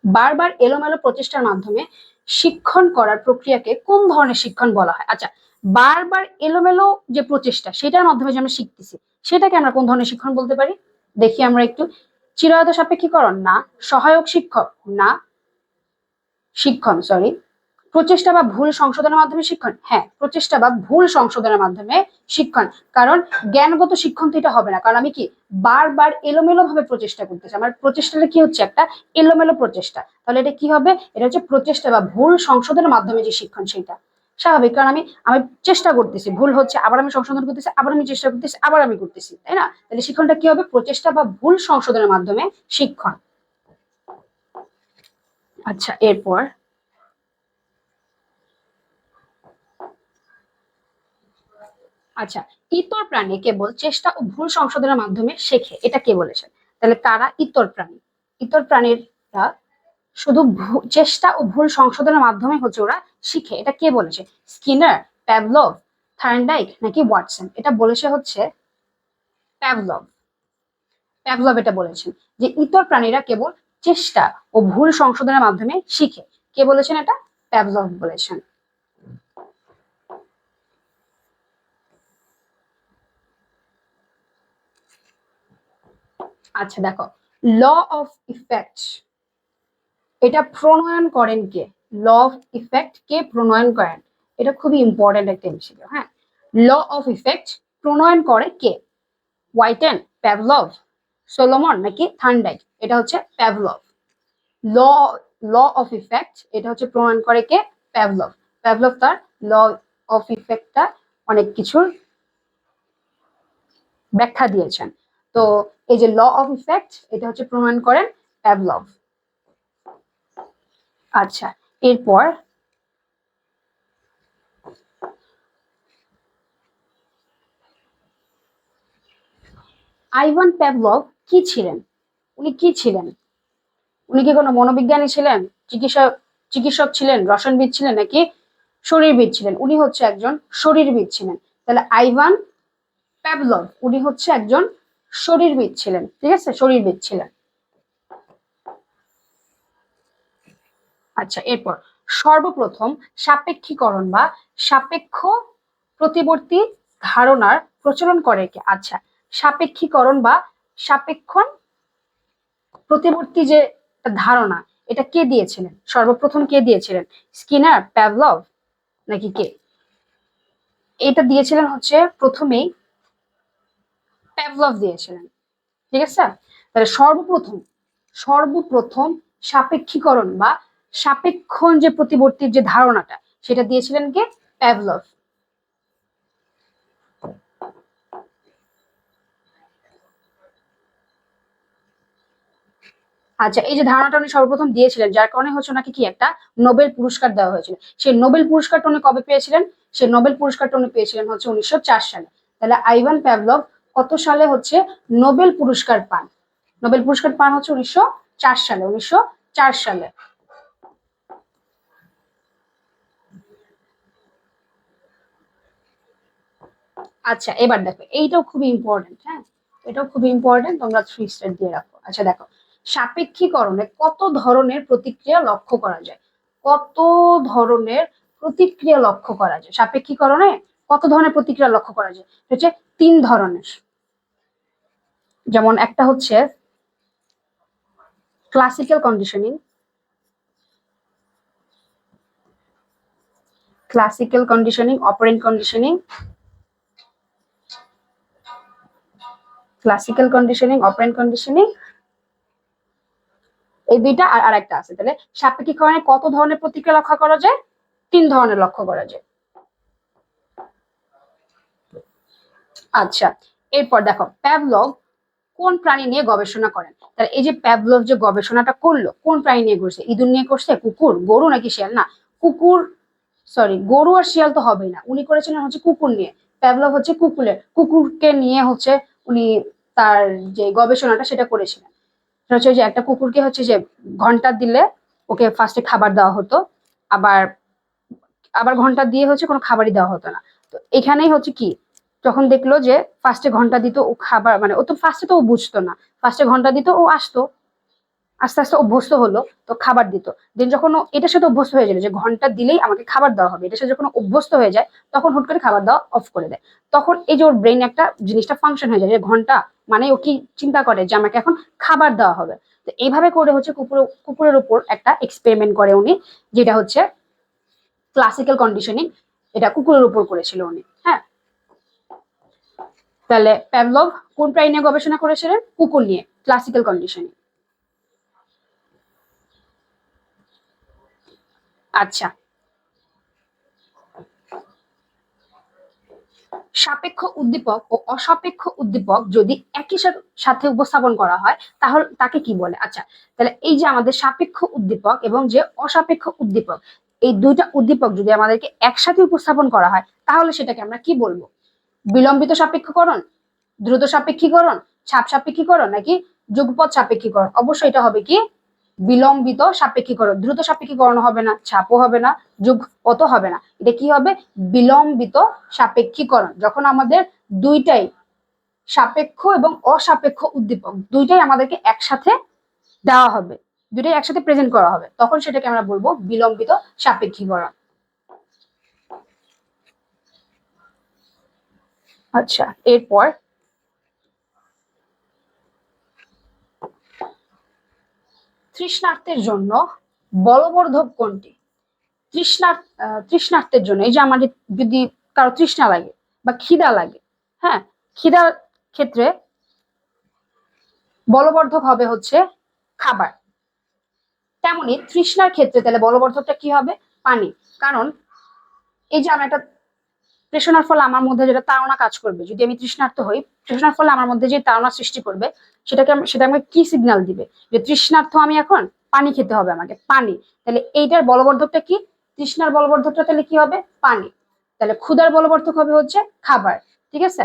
বারবার এলোমেলো প্রচেষ্টার মাধ্যমে শিক্ষণ করার প্রক্রিয়াকে কোন ধরনের শিক্ষণ বলা হয়? আচ্ছা, বারবার এলোমেলো যে প্রচেষ্টা সেটার মাধ্যমে যে আমরা শিখতেছি সেটাকে আমরা কোন ধরনের শিক্ষণ বলতে পারি? দেখি আমরা একটু। চিরায়ত সাপেক্ষীকরণ না, সহায়ক শিক্ষক না, শিক্ষণ সরি, প্রচেষ্টা বা ভুল সংশোধনের মাধ্যমে শিক্ষণ, হ্যাঁ প্রচেষ্টা বা ভুল সংশোধনের মাধ্যমে শিক্ষণ। কারণ জ্ঞানগত শিক্ষণ তো এটা হবে না, কারণ আমি কি বারবার এলোমেলো ভাবে প্রচেষ্টা করতেছি, আমার প্রচেষ্টাটা কি হচ্ছে? একটা এলোমেলো প্রচেষ্টা। তাহলে এটা কি হবে? এটা হচ্ছে প্রচেষ্টা বা ভুল সংশোধনের মাধ্যমে যে শিক্ষণ সেটা স্বাভাবিক, কারণ আমি আমি চেষ্টা করতেছি, ভুল হচ্ছে, আবার আমি সংশোধন করতেছি, আবার আমি চেষ্টা করতেছি, আবার আমি করতেছি, তাই না? তাহলে শিক্ষণটা কি হবে? প্রচেষ্টা বা ভুল সংশোধনের মাধ্যমে শিক্ষণ। আচ্ছা, এরপর আচ্ছা, ইতর প্রাণী কেবল চেষ্টা ও ভুল সংশোধনের মাধ্যমে শেখে, এটা কে বলেছেন? তাহলে কারা ইতর প্রাণী? ইতর প্রাণীরা শুধু চেষ্টা ও ভুল সংশোধনের মাধ্যমে হচ্ছে ওরা শিখে, এটা কে বলেছে? স্কিনার, প্যাভলভ, থার্নডাইক নাকি ওয়াটসন? এটা বলেছে হচ্ছে প্যাভলভ। প্যাভলভ এটা বলেছেন যে ইতর প্রাণীরা কেবল চেষ্টা ও ভুল সংশোধনের মাধ্যমে শিখে। কে বলেছেন এটা? প্যাভলভ বলেছেন। আচ্ছা দেখো, ল অফ ইফেক্ট এটা প্রণয়ন করেন কে? ল অফ ইফেক্ট কে প্রণয়ন করেন? এটা খুবই ইম্পর্টেন্ট একটা ছিল, হ্যাঁ। ল অফ ইফেক্ট প্রণয়ন করে কে? হোয়াইটেন, প্যাভলভ, সোলোমন নাকি থার্নডাইক? এটা হচ্ছে Pavlov. Law law of effect এটা হচ্ছে প্রণয়ন করে কে? প্যাভলভ। প্যাভলভ তার ল অফ ইফেক্টটা অনেক কিছুর ব্যাখ্যা দিয়েছেন। তো এই যে ল অফ ইফেক্ট এটা হচ্ছে প্রণয়ন করেন প্যাভলভ। আচ্ছা, এরপর আইভান প্যাভলভ কি ছিলেন? উনি কি ছিলেন? উনি কি কোনো মনোবিজ্ঞানী ছিলেন, চিকিৎসক চিকিৎসক ছিলেন, রসায়নবিদ ছিলেন নাকি শরীরবিদ ছিলেন? উনি হচ্ছে একজন শরীরবিদ ছিলেন। তাহলে আইভান প্যাভলভ উনি হচ্ছে একজন শরীরবিদ ছিলেন, ঠিক আছে, শরীরবিদ ছিলেন। আচ্ছা, এরপর সর্বপ্রথম সাপেক্ষীকরণ বা সাপেক্ষ প্রতিবর্তী ধারণার প্রচলন করে কে? আচ্ছা, সাপেক্ষীকরণ বা সাপেক্ষণ প্রতিবর্তী যে ধারণা এটা কে দিয়েছিলেন? সর্বপ্রথম কে দিয়েছিলেন? স্কিনার, প্যাভলভ নাকি কে? এটা দিয়েছিলেন হচ্ছে প্রথমেই প্যাভলভ দিয়েছিলেন, ঠিক আছে। তাহলে সর্বপ্রথম সর্বপ্রথম সাপেক্ষীকরণ বা সাপেক্ষণ যে প্রতিবর্তীর যে ধারণাটা সেটা দিয়েছিলেন কে? প্যাভলভ। আচ্ছা, এই যে ধারণাটা উনি সর্বপ্রথম দিয়েছিলেন, যার কারণে হচ্ছে ওনাকে কি একটা নোবেল পুরস্কার দেওয়া হয়েছিল। সেই নোবেল পুরস্কারটা উনি কবে পেয়েছিলেন? সেই নোবেল পুরস্কারটা উনি পেয়েছিলেন হচ্ছে 1904 সালে। তাহলে আইভান প্যাভলভ কত সালে হচ্ছে নোবেল পুরস্কার পান? নোবেল পুরস্কার পান হচ্ছে 1904 সালে, 1904 সালে। আচ্ছা, এবার দেখো এইটাও খুবই ইম্পর্টেন্ট। হ্যাঁ, এটাও খুবই ইম্পর্টেন্ট, তোমরা 3 স্টার দিয়ে রাখো। আচ্ছা দেখো, সাপেক্ষীকরণে কত ধরনের প্রতিক্রিয়া লক্ষ্য করা যায়? কত ধরনের প্রতিক্রিয়া লক্ষ্য করা যায় সাপেক্ষীকরণে? কত ধরনের প্রতিক্রিয়া লক্ষ্য করা যায়? হচ্ছে 3 ধরনের। যেমন একটা হচ্ছে classical conditioning, classical conditioning, operant conditioning, classical conditioning, operant conditioning, এই দুইটা আর আরেকটা আছে। তাহলে সাপেক্ষীকরণে কত ধরনের প্রতিক্রিয়া লক্ষ্য করা যায়? 3 ধরনের লক্ষ্য করা যায়। আচ্ছা, এরপর দেখো প্যাভলভ কোন প্রাণী নিয়ে গবেষণা করেন? তাহলে এই যে প্যাভলভ যে গবেষণাটা করলো, কোন প্রাণী নিয়ে করছে? ইঁদুর নিয়ে করছে, কুকুর, গরু নাকি শিয়াল? না, কুকুর, সরি, গরু আর শিয়াল তো হবেই না, উনি করেছিলেন হচ্ছে কুকুর নিয়ে। প্যাভলভ হচ্ছে কুকুরকে নিয়ে হচ্ছে উনি তার যে গবেষণাটা সেটা করেছিলেন। সেটা হচ্ছে যে একটা কুকুরকে হচ্ছে যে ঘন্টা দিলে ওকে ফার্স্টে খাবার দেওয়া হতো, আবার আবার ঘন্টা দিয়ে হচ্ছে কোনো খাবারই দেওয়া হতো না। তো এখানেই হচ্ছে কি, যখন দেখলো যে ফার্স্টে ঘন্টা দিত ও খাবার, মানে ও তো ফার্স্টে তো ও বুঝতো না, ফার্স্টে ঘন্টা দিত ও আসতো, আস্তে আস্তে অভ্যস্ত হলো, তো খাবার দিত। দেন যখন ও এটার সাথে অভ্যস্ত হয়ে গেল যে ঘন্টা দিলেই আমাকে খাবার দেওয়া হবে, এটার সাথে যখন অভ্যস্ত হয়ে যায় তখন হুট করে খাবার দেওয়া অফ করে দেয়। তখন এই যে ওর ব্রেন একটা জিনিসটা ফাংশন হয়ে যায় যে ঘন্টা মানে ও কি চিন্তা করে যে আমাকে এখন খাবার দেওয়া হবে। তো এইভাবে করে হচ্ছে কুকুরের উপর একটা এক্সপেরিমেন্ট করে উনি, যেটা হচ্ছে ক্লাসিক্যাল কন্ডিশনিং, এটা কুকুরের উপর করেছিল উনি। হ্যাঁ, তাহলে প্যাভলভ কোন প্রাণী নিয়ে গবেষণা করেছিলেন? কুকুর নিয়ে, ক্লাসিক্যাল কন্ডিশনিং। আচ্ছা, সাপেক্ষ উদ্দীপক ও অসাপেক্ষ উদ্দীপক যদি একই সাথে উপস্থাপন করা হয় তাহলে তাকে কি বলে? আচ্ছা, তাহলে এই যে আমাদের সাপেক্ষ উদ্দীপক এবং যে অসাপেক্ষ উদ্দীপক, এই দুইটা উদ্দীপক যদি আমাদেরকে একসাথে উপস্থাপন করা হয় তাহলে সেটাকে আমরা কি বলবো? বিলম্বিত সাপেক্ষীকরণ, দ্রুত সাপেক্ষীকরণ, ছাপ সাপেক্ষীকরণ, নাকি যুগপৎ সাপেক্ষীকরণ? অবশ্যই এটা হবে কি বিলম্বিত সাপেক্ষীকরণ। দ্রুত সাপেক্ষীকরণ হবে না, ছাপও হবে না, যুগপৎও হবে না। এটা কি হবে? বিলম্বিত সাপেক্ষীকরণ। যখন আমাদের দুইটাই সাপেক্ষ এবং অসাপেক্ষ উদ্দীপক দুইটাই আমাদেরকে একসাথে দেওয়া হবে, দুইটাই একসাথে প্রেজেন্ট করা হবে, তখন সেটাকে আমরা বলবো বিলম্বিত সাপেক্ষীকরণ। আচ্ছা, এরপর তৃষ্ণার্তের জন্য বলবর্ধক কোনটি? তৃষ্ণার্তের জন্য, এই যে আমাদের যদি কারো তৃষ্ণা লাগে বা খিদা লাগে, হ্যাঁ, খিদার ক্ষেত্রে বলবর্ধক হবে হচ্ছে খাবার। তেমনি তৃষ্ণার ক্ষেত্রে তাহলে বলবর্ধকটা কি হবে? পানি। কারণ এই যে আমি একটা তৃষ্ণার ফলে আমার মধ্যে যেটা তাড়না কাজ করবে, যদি আমি তৃষ্ণার্ত হই, তৃষ্ণার ফলে আমার মধ্যে যে তাড়না সৃষ্টি করবে সেটা আমাকে কি সিগন্যাল দিবে? যে তৃষ্ণার্ত আমি এখন, পানি খেতে হবে আমাকে, পানি। তাহলে এইটার বলবর্ধকটা কি? তৃষ্ণার বলবর্ধকটা তাহলে কি হবে? পানি। তাহলে ক্ষুধার বলবর্ধক হবে হচ্ছে খাবার। ঠিক আছে।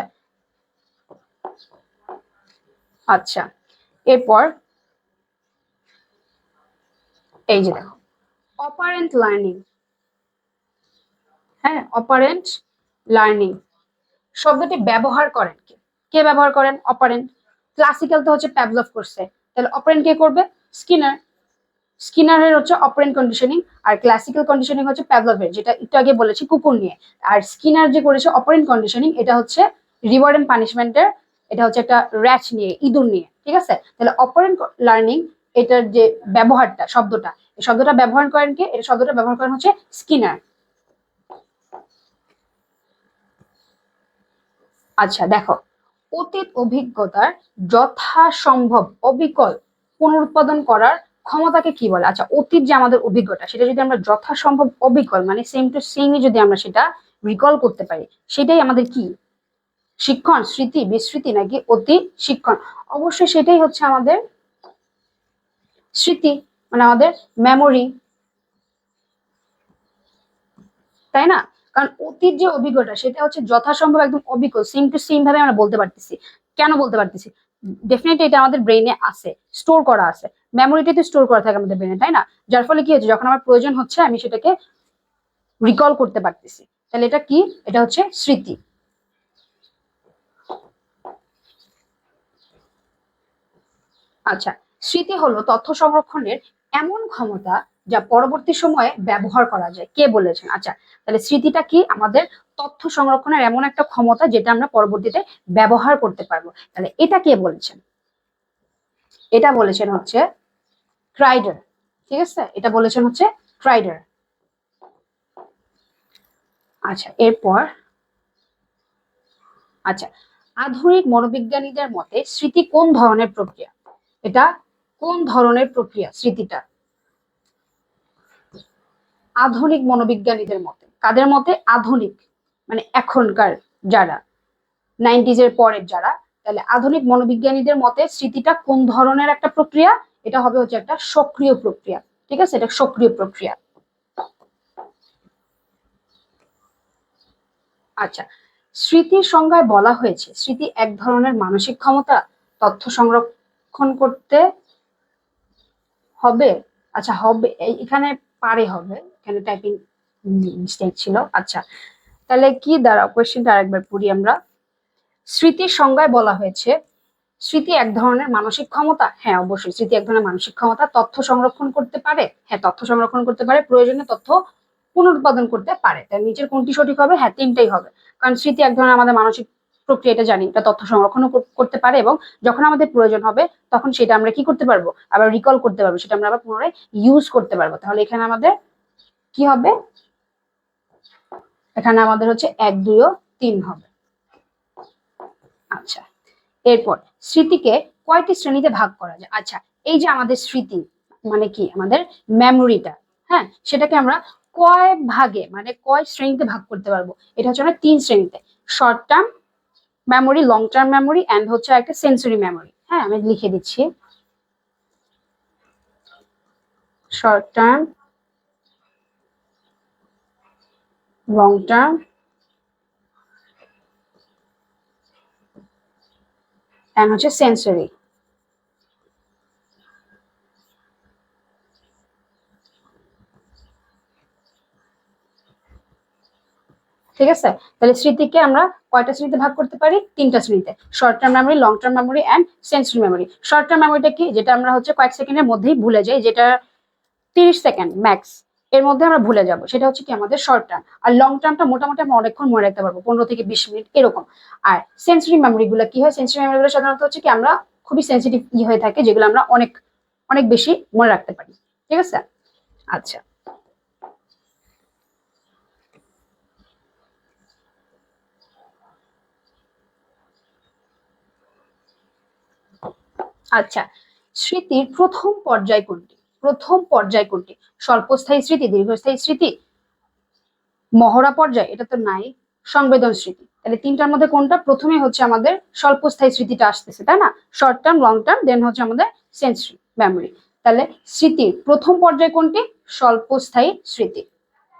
আচ্ছা, এরপর এই যে দেখো অপারেন্ট লার্নিং, হ্যাঁ, অপারেন্ট লার্নিং শব্দটি ব্যবহার করেন কে? কে ব্যবহার করেন? অপারেন্ট। ক্লাসিক্যাল তো হচ্ছে প্যাভলভ করছে, তাহলে অপারেন্ট কে করবে? স্কিনার। স্কিনারের হচ্ছে অপারেন্ট কন্ডিশনিং, আর ক্লাসিক্যাল কন্ডিশনিং হচ্ছে প্যাভলভের, যেটা একটু আগে বলেছি কুকুর নিয়ে। আর স্কিনার যে করেছে অপারেন্ট কন্ডিশনিং, এটা হচ্ছে রিওয়ার্ড এন্ড পানিশমেন্টের, এটা হচ্ছে একটা র্যাচ নিয়ে, ইঁদুর নিয়ে। ঠিক আছে। তাহলে অপারেন্ট লার্নিং এটার যে ব্যবহারটা, শব্দটা, এই শব্দটা ব্যবহার করেন কে? এটা শব্দটা ব্যবহার করেন হচ্ছে স্কিনার। আচ্ছা দেখো, অতীত অভিজ্ঞতার যথাসম্ভব অবিকল পুনরুৎপাদন করার ক্ষমতাকে কি বলে? আচ্ছা, অতীত যে আমাদের অভিজ্ঞতা সেটা যদি আমরা যথাসম্ভব অবিকল মানে সেম টু সেমই যদি আমরা সেটা রিকল করতে পারি, সেটাই আমাদের কি? শিক্ষণ, স্মৃতি, বিস্মৃতি, নাকি অতি শিক্ষণ? অবশ্যই সেটাই হচ্ছে আমাদের স্মৃতি মানে আমাদের মেমোরি, তাই না? কারণ অতীত যে অভিজ্ঞতা সেটা হচ্ছে যথাসম্ভব একদম অভিজ্ঞ, সেম টু সেম ভাবে আমরা বলতে পারতেছি। কেন বলতে পারতেছি? ডেফিনেটলি এটা আমাদের ব্রেইনে আছে, স্টোর করা আছে। মেমোরিটাতে স্টোর করা থাকে আমাদের ব্রেইনে, তাই না? যার ফলে কি হচ্ছে, যখন আমার প্রয়োজন হচ্ছে আমি সেটাকে রিকল করতে পারতেছি। তাহলে এটা কি? এটা হচ্ছে স্মৃতি। আচ্ছা, স্মৃতি হলো তথ্য সংরক্ষণের এমন ক্ষমতা যা পরবর্তী সময়ে ব্যবহার করা যায়। কে বলেছেন? আচ্ছা, তাহলে স্মৃতিটা কি? আমাদের তথ্য সংরক্ষণের এমন একটা ক্ষমতা যেটা আমরা পরবর্তীতে ব্যবহার করতে পারবো। তাহলে এটা কে বলেছেন? এটা বলেছেন হচ্ছে ক্রাইডার। ঠিক আছে, এটা বলেছেন হচ্ছে ক্রাইডার। আচ্ছা, এরপর আচ্ছা, আধুনিক মনোবিজ্ঞানীদের মতে স্মৃতি কোন ধরনের প্রক্রিয়া? এটা কোন ধরনের প্রক্রিয়া স্মৃতিটা? আধুনিক মনোবিজ্ঞানীদের মতে, কাদের মতে? আধুনিক মানে এখনকার যারা, 90s এর পরের যারা। তাহলে আধুনিক মনোবিজ্ঞানীদের মতে স্মৃতিটা কোন ধরনের একটা প্রক্রিয়া? এটা হবে হচ্ছে একটা সক্রিয় প্রক্রিয়া। ঠিক আছে, এটা সক্রিয় প্রক্রিয়া। আচ্ছা, স্মৃতির সংজ্ঞায় বলা হয়েছে স্মৃতি এক ধরনের মানসিক ক্ষমতা তথ্য সংরক্ষণ করতে হবে। আচ্ছা, হবে এখানে পারে হবে, এখানে টাইপিং মিস্টেক ছিল। আচ্ছা, তাহলে কি দাঁড়াও, কোয়েশ্চেনটা আরেকবার পড়ি আমরা। স্মৃতির সংজ্ঞায় বলা হয়েছে স্মৃতি এক ধরনের মানসিক ক্ষমতা। হ্যাঁ, অবশ্যই স্মৃতি এক ধরনের মানসিক ক্ষমতা। তথ্য সংরক্ষণ করতে পারে। হ্যাঁ, তথ্য সংরক্ষণ করতে পারে। প্রয়োজনীয় তথ্য পুনরুৎপাদন করতে পারে। তাই নিচের কোনটি সঠিক হবে? হ্যাঁ, তিনটাই হবে। কারণ স্মৃতি এক ধরনের আমাদের মানসিক প্রক্রিয়া, এটা জানি। এটা তথ্য সংরক্ষণও করতে পারে এবং যখন আমাদের প্রয়োজন হবে তখন সেটা আমরা কি করতে পারবো? আবার রিকল করতে পারবো, সেটা আমরা আবার পুনরায় ইউজ করতে পারবো। তাহলে এখানে আমাদের কি হবে? এখানে আমাদের হচ্ছে 1, 2 ও 3 হবে। আচ্ছা, এরপর স্মৃতিকে কয়টি শ্রেণীতে ভাগ করা যায়? আচ্ছা, এই যে আমাদের স্মৃতি মানে কি, আমাদের মেমোরিটা, হ্যাঁ, সেটাকে আমরা কয় ভাগে মানে কয় শ্রেণীতে ভাগ করতে পারবো? এটা হচ্ছে আমরা 3 শ্রেণীতে। Short term memory, long term memory and হচ্ছে একটা সেন্সরি মেমোরি। হ্যাঁ, আমি লিখে দিচ্ছি। Short term, long term and হচ্ছে সেন্সরি। ঠিক আছে, তাহলে স্মৃতিকে আমরা কয়টা শ্রেণীতে ভাগ করতে পারি? 3টা শ্রেণীতে। Short term memory, long term memory and sensory memory. Short term মেমোরিটা কি? যেটা আমরা হচ্ছে কয়েক সেকেন্ডের মধ্যেই ভুলে যাই, যেটা 30 সেকেন্ড ম্যাক্স এর মধ্যে আমরা ভুলে যাব, সেটা হচ্ছে কি আমাদের শর্ট টার্ম। আর লং টার্মটা মোটামুটি আমরা অনেকক্ষণ মনে রাখতে পারবো, 15 থেকে 20 মিনিট এরকম। আর সেন্সরি মেমোরি গুলো কি হয়? সেন্সরি মেমোরি গুলো সাধারণত হচ্ছে কি আমরা খুবই সেন্সিটিভ হয়ে থাকে, যেগুলো আমরা অনেক অনেক বেশি মনে রাখতে পারি। ঠিক আছে, আচ্ছা আচ্ছা, স্মৃতির প্রথম পর্যায় কোনটি? প্রথম পর্যায় কোনটি? স্বল্পস্থায়ী স্মৃতি, দীর্ঘস্থায়ী স্মৃতি, মহড়া পর্যায়? এটা তো নাই। সংবেদন স্মৃতি। তাহলে তিনটার মধ্যে কোনটা? প্রথমে হচ্ছে আমাদের স্বল্পস্থায়ী স্মৃতিটা আসতেছে, তাই না? শর্ট টার্ম, লং টার্ম, দেন হচ্ছে আমাদের সেন্সরি মেমোরি। তাহলে স্মৃতির প্রথম পর্যায় কোনটি? স্বল্পস্থায়ী স্মৃতি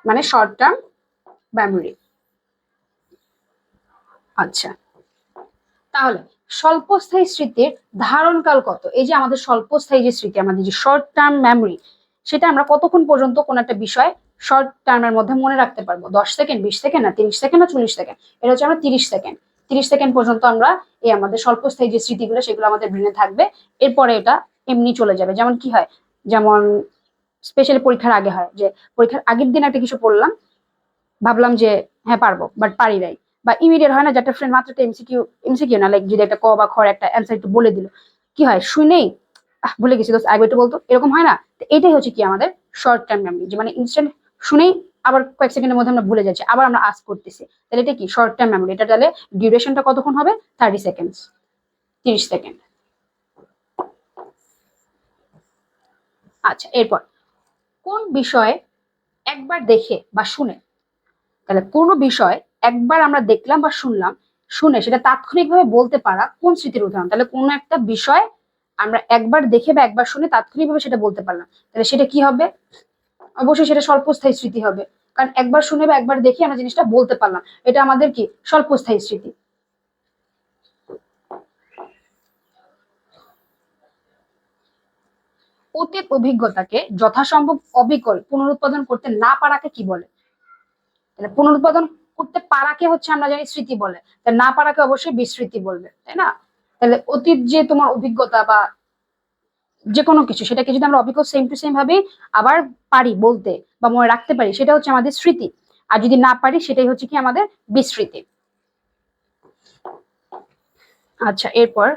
মানে শর্ট টার্ম মেমোরি। আচ্ছা, তাহলে স্বল্পস্থায়ী স্মৃতির ধারণকাল কত? এই যে আমাদের স্বল্পস্থায়ী যে স্মৃতি, আমাদের যে শর্ট টার্ম মেমোরি, সেটা আমরা কতক্ষণ পর্যন্ত কোন একটা বিষয় শর্ট টার্মের মধ্যে মনে রাখতে পারবো? 10 সেকেন্ড, 20 সেকেন্ড, না 30 সেকেন্ড, না 40 সেকেন্ড? এটা হচ্ছে আমরা 30 সেকেন্ড। 30 সেকেন্ড পর্যন্ত আমরা এই আমাদের স্বল্পস্থায়ী যে স্মৃতিগুলো সেগুলো আমাদের ব্রেনে থাকবে। এরপরে এটা এমনি চলে যাবে। যেমন কি হয়, যেমন স্পেশালি পরীক্ষার আগে হয় যে পরীক্ষার আগের দিন একটা কিছু পড়লাম, ভাবলাম যে হ্যাঁ পারবো, বাট পারি নাই। বা ইমিডিয়েট হয় না, যে একটা ফ্রেন্ড মাত্র একটা এমসিকিউ, এমসিকিউ না, লাইক যদি একটা ক বা খ একটা অ্যান্সার একটু বলে দিল, কি হয়, শুনেই ভুলে গেছি দোস্ত, আগে একটু বলতো, এরকম হয় না? তো এটাই হচ্ছে কি আমাদের শর্ট টার্ম মেমোরি, যে মানে ইনস্ট্যান্ট শুনেই আবার কয়েক সেকেন্ডের মধ্যে আমরা ভুলে যাচ্ছি, আবার আমরা আস করতেছি। তাহলে এটা কি শর্ট টার্ম মেমোরি। এটা তাহলে ডিউরেশনটা কতক্ষণ হবে? 30 সেকেন্ড, 30 সেকেন্ড। আচ্ছা, এরপর কোন বিষয়ে একবার দেখে বা শুনে, তাহলে কোনো বিষয় একবার আমরা দেখলাম বা শুনলাম, শুনে সেটা তাৎক্ষণিকভাবে বলতে পারা কোন স্মৃতির উদাহরণ? তাহলে কোনো একটা বিষয় আমরা একবার দেখে বা একবার শুনে তাৎক্ষণিকভাবে সেটা বলতে পারলাম, তাহলে সেটা কি হবে? অবশ্যই সেটা স্বল্পস্থায়ী স্মৃতি হবে, কারণ একবার শুনে বা একবার দেখে আমরা জিনিসটা বলতে পারলাম, এটা আমাদের কি স্বল্পস্থায়ী স্মৃতি। অতীত অভিজ্ঞতাকে যথাসম্ভব অবিকল পুনরুৎপাদন করতে না পারাকে কি বলে? তাহলে পুনরুৎপাদন করতে পারাকে হচ্ছে আমরা জানি স্মৃতি বলে, তাহলে না পারাকে অবশ্যই বিস্মৃতি বলবে, তাই না? তাহলে অতীত যে তোমার অভিজ্ঞতা বা যে কোনো কিছু, সেটাকে যদি আমরা অবিকল সেম টু সেম ভাবে আবার পারি বলতে বা মনে রাখতে পারি, সেটা হচ্ছে আমাদের স্মৃতি। আর যদি না পারি, সেটাই হচ্ছে কি আমাদের বিস্মৃতি। আচ্ছা, এরপর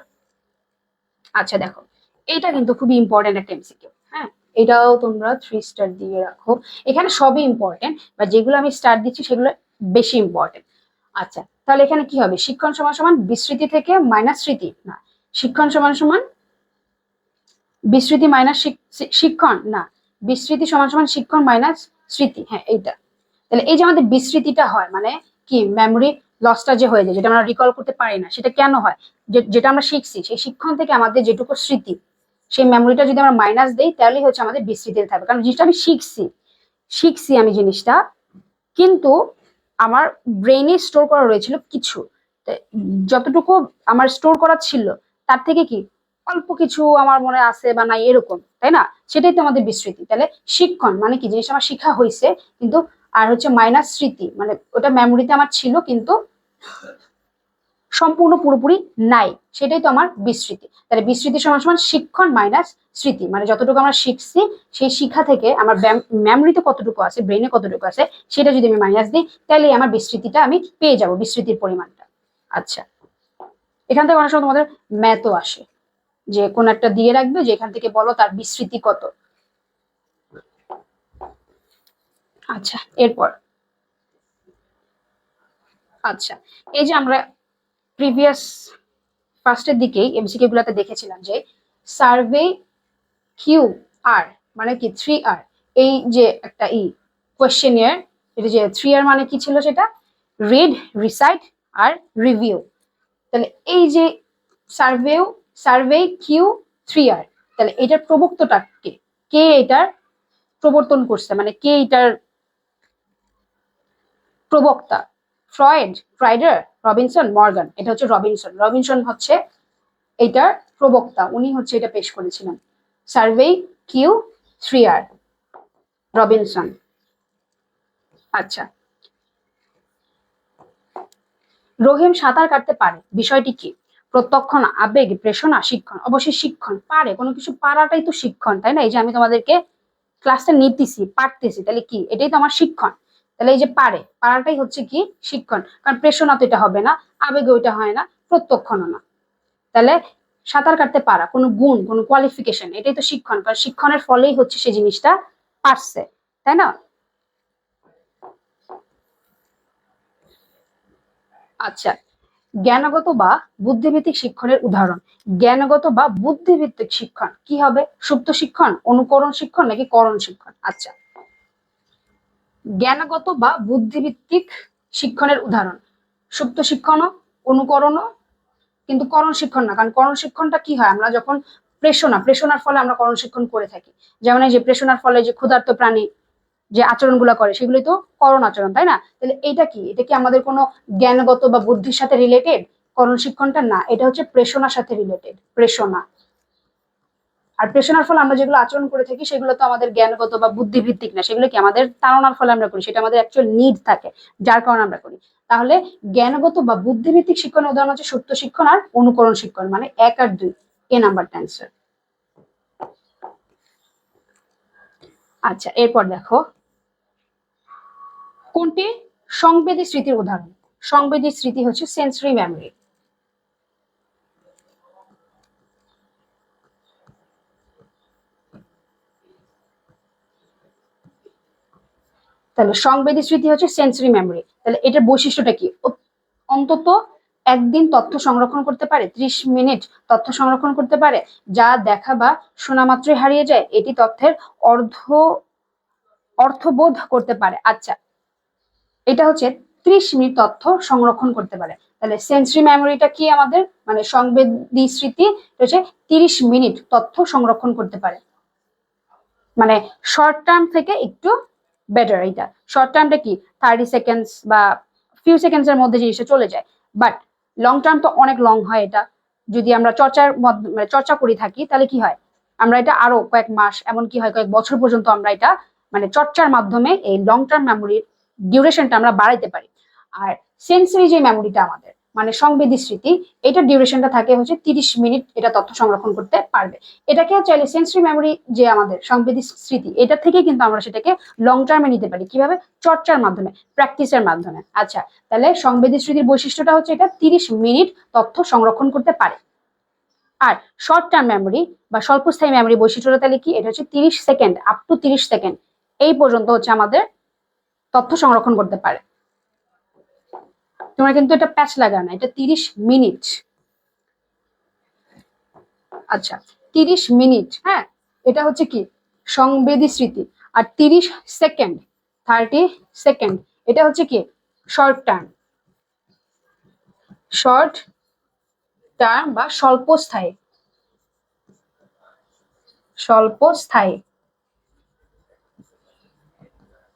আচ্ছা দেখো, এটা কিন্তু খুবই ইম্পর্টেন্ট একটা এমসিকিউ। হ্যাঁ, এটাও তোমরা 3 স্টার দিয়ে রাখো। এখানে সবই ইম্পর্টেন্ট, বা যেগুলো আমি স্টার দিচ্ছি সেগুলো বেশি ইম্পর্টেন্ট। আচ্ছা, তাহলে এখানে কি হবে? শিক্ষণ সমান সমান বিস্মৃতি থেকে মাইনাস স্মৃতি না, শিক্ষণ সমান সমান বিস্মৃতি মাইনাস শিক্ষণ না, বিস্মৃতি সমান সমান শিক্ষণ মাইনাস স্মৃতি। হ্যাঁ, এইটা। তাহলে এই যে আমাদের বিস্মৃতিটা হয়, মানে কি মেমোরি লসটা যে হয়ে যায়, যেটা আমরা রিকল করতে পারি না, সেটা কেন হয়? যেটা আমরা শিখছি সেই শিক্ষণ থেকে আমাদের যেটুকু স্মৃতি, সেই মেমোরিটা যদি আমরা মাইনাস দেই, তাহলেই হচ্ছে আমাদের বিস্মৃতিতে থাকবে। কারণ জিনিসটা আমি শিখছি আমি জিনিসটা, কিন্তু আমার ব্রেইনে স্টোর করা রয়েছিল কিছু, যতটুকু আমার স্টোর করা ছিল তার থেকে কি অল্প কিছু আমার মনে আছে বা নাই, এরকম, তাই না? সেটাই তো আমাদের বিস্মৃতি। তাহলে শিক্ষণ মানে কি, জিনিস আমার শিখা হয়েছে কিন্তু, আর হচ্ছে মাইনাস স্মৃতি মানে ওটা মেমোরিতে আমার ছিল কিন্তু সম্পূর্ণ পুরোপুরি নাই, সেটাই তো আমার বিস্মৃতি। তাহলে বিস্মৃতি সমান সমান শিক্ষণ মাইনাস স্মৃতি, মানে যতটুকু আমরা শিখছি সেই শিক্ষা থেকে আমার মেমোরিতে কতটুকু আছে, ব্রেনে কতটুকু আছে, সেটা যদি আমি মাইনাস দিই, তাহলে আমার বিস্মৃতিটা আমি পেয়ে যাব, বিস্মৃতির পরিমাণটা। আচ্ছা, এখান থেকে অনেক সময় তোমাদের ম্যাথও আসে, যে কোন একটা দিয়ে রাখবে যে এখান থেকে বলো তার বিস্মৃতি কত। আচ্ছা, এরপর আচ্ছা, এই যে আমরা প্রিভিয়াস ফার্স্টের দিকেই এমসিকিউ গুলাতে দেখেছিলাম যে সার্ভে কিউ আর মানে কি 3R, এই যে একটা কোয়েশ্চেনিয়ার, এটা যে 3R মানে কি ছিল সেটা? রিড, রিসাইট আর রিভিউ। তাহলে এই যে সার্ভে সার্ভে কিউ 3R, তাহলে এটার প্রবক্তাটা কে? কে এটার প্রবর্তন করছে, মানে কে এটার প্রবক্তা? ফ্রাইডার, রবিনসন, মর্গান। এটা হচ্ছে রবিনসন। রবিনসন হচ্ছে এটার প্রবক্তা, উনি হচ্ছে এটা পেশ করেছিলেন। Survey Q 3R, Robinson. আচ্ছা, রহিম সাঁতার কাটতে পারে, বিষয়টি কি? প্রত্যক্ষ না, আবেগ, প্রেষণা, শিক্ষণ? অবশ্যই শিক্ষণ। পারে, কোনো কিছু পারাটাই তো শিক্ষণ, তাই না? এই যে আমি তোমাদেরকে ক্লাসটা নিতেছি, পারতেছি, তাহলে কি এটাই তো আমার শিক্ষণ। তাহলে এই যে পারাটাই হচ্ছে কি শিক্ষণ, কারণ প্রেষণা তো এটা হবে না, আবেগ ওইটা হয় না, প্রত্যক্ষণ না। তাহলে সাঁতার কাটতে পারা কোনো গুণ, কোনো কোয়ালিফিকেশন, এটাই তো শিক্ষণ, কারণ শিক্ষণের ফলেই হচ্ছে সেই জিনিসটা পারছে, তাই না? আচ্ছা, জ্ঞানগত বা বুদ্ধিভিত্তিক শিক্ষণের উদাহরণ। জ্ঞানগত বা বুদ্ধিভিত্তিক শিক্ষণ কি হবে? সুপ্ত শিক্ষণ, অনুকরণ শিক্ষণ নাকি করণ শিক্ষণ? আচ্ছা, জ্ঞানগত বা বুদ্ধিভিত্তিক শিক্ষণের উদাহরণ সুপ্ত শিক্ষণও, অনুকরণও, কিন্তু করণ শিক্ষণ না। কারণ করণ শিক্ষণটা কি হয়? আমরা যখন প্রেষণার ফলে আমরা করণ শিক্ষণ করে থাকি। যেমন এই যে প্রেষণার ফলে যে ক্ষুধার্ত প্রাণী যে আচরণগুলো করে, সেগুলোই তো করণ আচরণ, তাই না? তাহলে এইটা কি, এটা কি আমাদের কোনো জ্ঞানগত বা বুদ্ধির সাথে রিলেটেড? করণ শিক্ষণটা না, এটা হচ্ছে প্রেষণার সাথে রিলেটেড, প্রেষণা। আর প্রেষণার ফলে আমরা যেগুলো আচরণ করে থাকি সেগুলো তো আমাদের জ্ঞানগত বা বুদ্ধিভিত্তিক না, সেগুলো কি আমাদের তাড়নার ফলে আমরা করি, সেটা আমাদের অ্যাকচুয়াল নিড থাকে, যার কারণে আমরা করি। তাহলে জ্ঞানগত বা বুদ্ধিভিত্তিক শিক্ষণের উদাহরণ হচ্ছে সুপ্ত শিক্ষণ আর অনুকরণ শিক্ষণ, মানে 1 আর 2, এ নাম্বারটা অ্যান্সার। আচ্ছা, এরপর দেখো, কোনটি সংবেদী স্মৃতির উদাহরণ? সংবেদী স্মৃতি হচ্ছে সেন্সরি মেমোরি। তাহলে সংবেদী স্মৃতি হচ্ছে সেন্সরি মেমোরি। তাহলে এটার বৈশিষ্ট্যটা কি? অন্তত একদিন তথ্য সংরক্ষণ করতে পারে, 30 মিনিট তথ্য সংরক্ষণ করতে পারে, যা দেখা বা শোনা মাত্রই হারিয়ে যায়, এটি তথ্যের অর্থবোধ করতে পারে। আচ্ছা, এটা হচ্ছে 30 মিনিট তথ্য সংরক্ষণ করতে পারে, তাহলে সেন্সরি মেমোরিটা কি আমাদের, মানে সংবেদী স্মৃতি হচ্ছে 30 মিনিট তথ্য সংরক্ষণ করতে পারে। মানে শর্ট টার্ম থেকে একটু বেটার। এটা শর্ট টার্মটা কি 30 সেকেন্ডস বা ফিউ সেকেন্ডস এর মধ্যে জিনিসটা চলে যায়, বাট লং টার্ম তো অনেক লং হয়। এটা যদি আমরা মানে চর্চা করে থাকি তাহলে কি হয়, আমরা এটা আরো কয়েক মাস, এমন কি হয় কয়েক বছর পর্যন্ত আমরা এটা মানে চর্চার মাধ্যমে এই লং টার্ম মেমোরির ডিউরেশনটা আমরা বাড়াইতে পারি। আর সেন্সরি যে মেমোরিটা আমাদের মানে সংবেদী স্মৃতি, এটার ডিউরেশনটা থাকে হচ্ছে 30 মিনিট, এটা তথ্য সংরক্ষণ করতে পারবে। এটাকে চাইলে সেন্সরি মেমোরি যে আমাদের সংবেদী স্মৃতি, এটা থেকে কিন্তু আমরা সেটাকে লং টার্মে নিতে পারি। কিভাবে? চর্চার মাধ্যমে, প্র্যাকটিসের মাধ্যমে। আচ্ছা, তাহলে সংবেদী স্মৃতির বৈশিষ্ট্যটা হচ্ছে এটা 30 মিনিট তথ্য সংরক্ষণ করতে পারে। আর শর্ট টার্ম মেমোরি বা স্বল্পস্থায়ী মেমোরি বৈশিষ্ট্যটা তাহলে কি, এটা হচ্ছে 30 সেকেন্ড, আপ টু 30 সেকেন্ড এই পর্যন্ত হচ্ছে আমাদের তথ্য সংরক্ষণ করতে পারে। তোমরা কিন্তু এটা প্যাচ লাগা না, এটা 30 মিনিট। আচ্ছা, 30 মিনিট, হ্যাঁ, এটা হচ্ছে কি সংবেদী স্মৃতি। আর 30 সেকেন্ড, 30 সেকেন্ড, এটা হচ্ছে কি শর্ট টার্ম, শর্ট টার্ম বা স্বল্পস্থায়ী, স্বল্পস্থায়ী।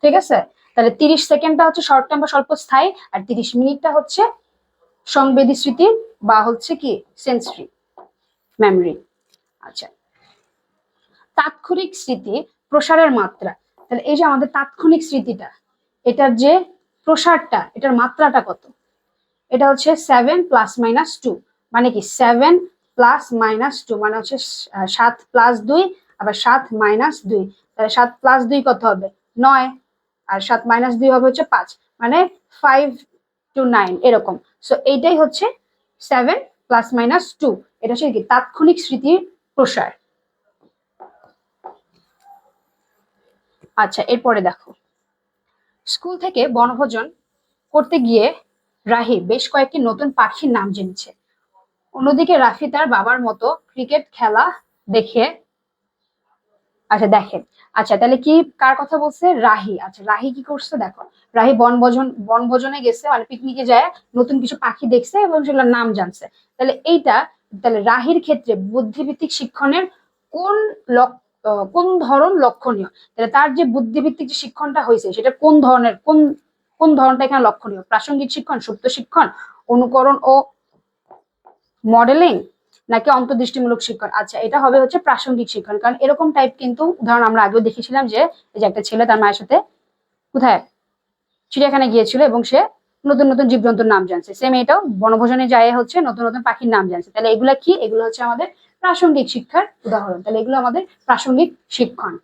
ঠিক আছে, তাহলে 30 সেকেন্ডটা হচ্ছে শর্ট টার্ম বা স্বল্পস্থায়ী, আর 30 মিনিটটা হচ্ছে সংবেদী স্মৃতি বা হচ্ছে কি সেন্সরি মেমরি। আচ্ছা, তাৎক্ষণিক স্মৃতি প্রসারের মাত্রা। তাহলে এই যে আমাদের তাৎক্ষণিক স্মৃতিটা, এটার যে প্রসারটা, এটার মাত্রাটা কত? এটা হচ্ছে 7 ± 2, মানে কি 7 ± 2 মানে হচ্ছে 7+2, আবার 7-2, তাহলে 7+2 কত হবে? 9, আর 7-2 হবে হচ্ছে 5, মানে 5 to 9 এরকম। সো এইটাই হচ্ছে 7 ± 2, এটা হচ্ছে কি তাৎক্ষণিক স্মৃতির প্রসার। আচ্ছা, এরপরে দেখো, স্কুল থেকে বনভোজন করতে গিয়ে রাহি বেশ কয়েকটি নতুন পাখির নাম জেনেছে। অন্যদিকে রাফি তার বাবার মতো ক্রিকেট খেলা দেখে দেখেন। আচ্ছা, তাহলে কি কার কথা বলছে? রাহি। আচ্ছা, রাহি কি করছে দেখো, রাহি বনভোজনে গেছে, মানে পিকনিকে যায়, নতুন কিছু পাখি দেখছে এবং সেগুলোর নাম জানছে। তাহলে রাহির ক্ষেত্রে বুদ্ধিভিত্তিক শিক্ষণের কোন কোন ধরন লক্ষণীয়? তাহলে তার যে বুদ্ধিভিত্তিক যে শিক্ষণটা হয়েছে সেটা কোন ধরনের, কোন ধরনটা এখানে লক্ষণীয়? প্রাসঙ্গিক শিক্ষণ, সুপ্ত শিক্ষণ, অনুকরণ ও মডেলিং, নাকি অন্তর্দৃষ্টিমূলক শিক্ষণ? আচ্ছা, এটা হবে হচ্ছে প্রাসঙ্গিক শিক্ষণ, কারণ এরকম টাইপ কিন্তু উদাহরণ আমরা আগেও দেখেছিলাম যে এই যে একটা ছেলে তার মায়ের সাথে কোথায় চিড়িয়াখানায় গিয়েছিল এবং সে নতুন নতুন জীবজন্তুর নাম জানছে। সেম এটাও বনভোজনে যায় হচ্ছে নতুন নতুন পাখির নাম জানছে। তাহলে এগুলা কি? এগুলো হচ্ছে আমাদের প্রাসঙ্গিক শিক্ষার উদাহরণ। তাহলে এগুলো আমাদের প্রাসঙ্গিক শিক্ষণ।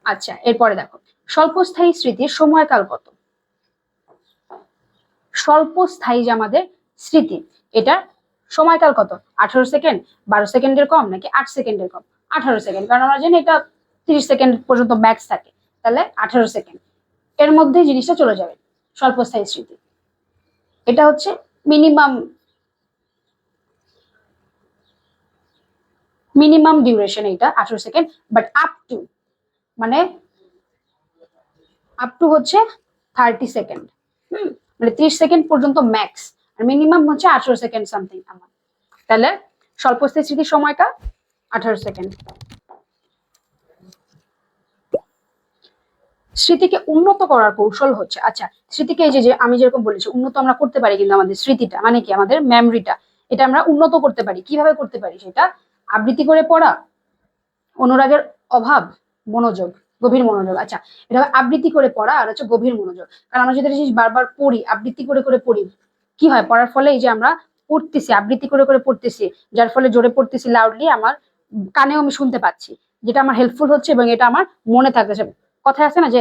আচ্ছা, এরপরে দেখো, স্বল্পস্থায়ী স্মৃতির সময়কাল কত? স্বল্পস্থায়ী যে আমাদের স্মৃতি, এটার সময়কাল কত? 18 সেকেন্ড, 12 সেকেন্ডের কম, নাকি 8 সেকেন্ডের কম? 18 সেকেন্ড, কারণ আমরা জানি এটা 30 সেকেন্ড পর্যন্ত ম্যাক্স থাকে। তাহলে 18 সেকেন্ড এর মধ্যে জিনিসটা চলে যাবে স্বল্পস্থায়ী স্মৃতি। এটা হচ্ছে মিনিমাম মিনিমাম ডিউরেশন, এটা 18 সেকেন্ড, বাট মানে আপ টু হচ্ছে 30 সেকেন্ড। মানে 30 সেকেন্ড পর্যন্ত ম্যাক্স, আর মিনিমাম হচ্ছে 18 সেকেন্ড সামথিং আমার। তাহলে স্বল্পস্থায়ী স্মৃতির সময়কাল 18 সেকেন্ড। স্মৃতিকে উন্নত করার কৌশল হচ্ছে, আচ্ছা, স্মৃতিকে এই যে আমি যেরকম বলেছি উন্নত আমরা করতে পারি, কিন্তু আমাদের স্মৃতিটা মানে কি আমাদের মেমরিটা, এটা আমরা উন্নত করতে পারি। কিভাবে করতে পারি? সেটা আবৃত্তি করে পড়া, অনুরাগের অভাব, মনোযোগ, গভীর মনোযোগ। আচ্ছা, এটা আবৃত্তি করে পড়া আর হচ্ছে গভীর মনোযোগ। কারণ আমরা যদি জিনিস বারবার পড়ি, আবৃত্তি করে করে পড়ি, কি হয়? পড়ার ফলে এই যে আমরা পড়তেছি, আবৃত্তি করে করে পড়তেছি, যার ফলে জোরে পড়তেছি, লাউডলি, আমার কানেও আমি শুনতে পাচ্ছি, যেটা আমার হেল্পফুল হচ্ছে এবং এটা আমার মনে থাকতেছে। কথা আছে না যে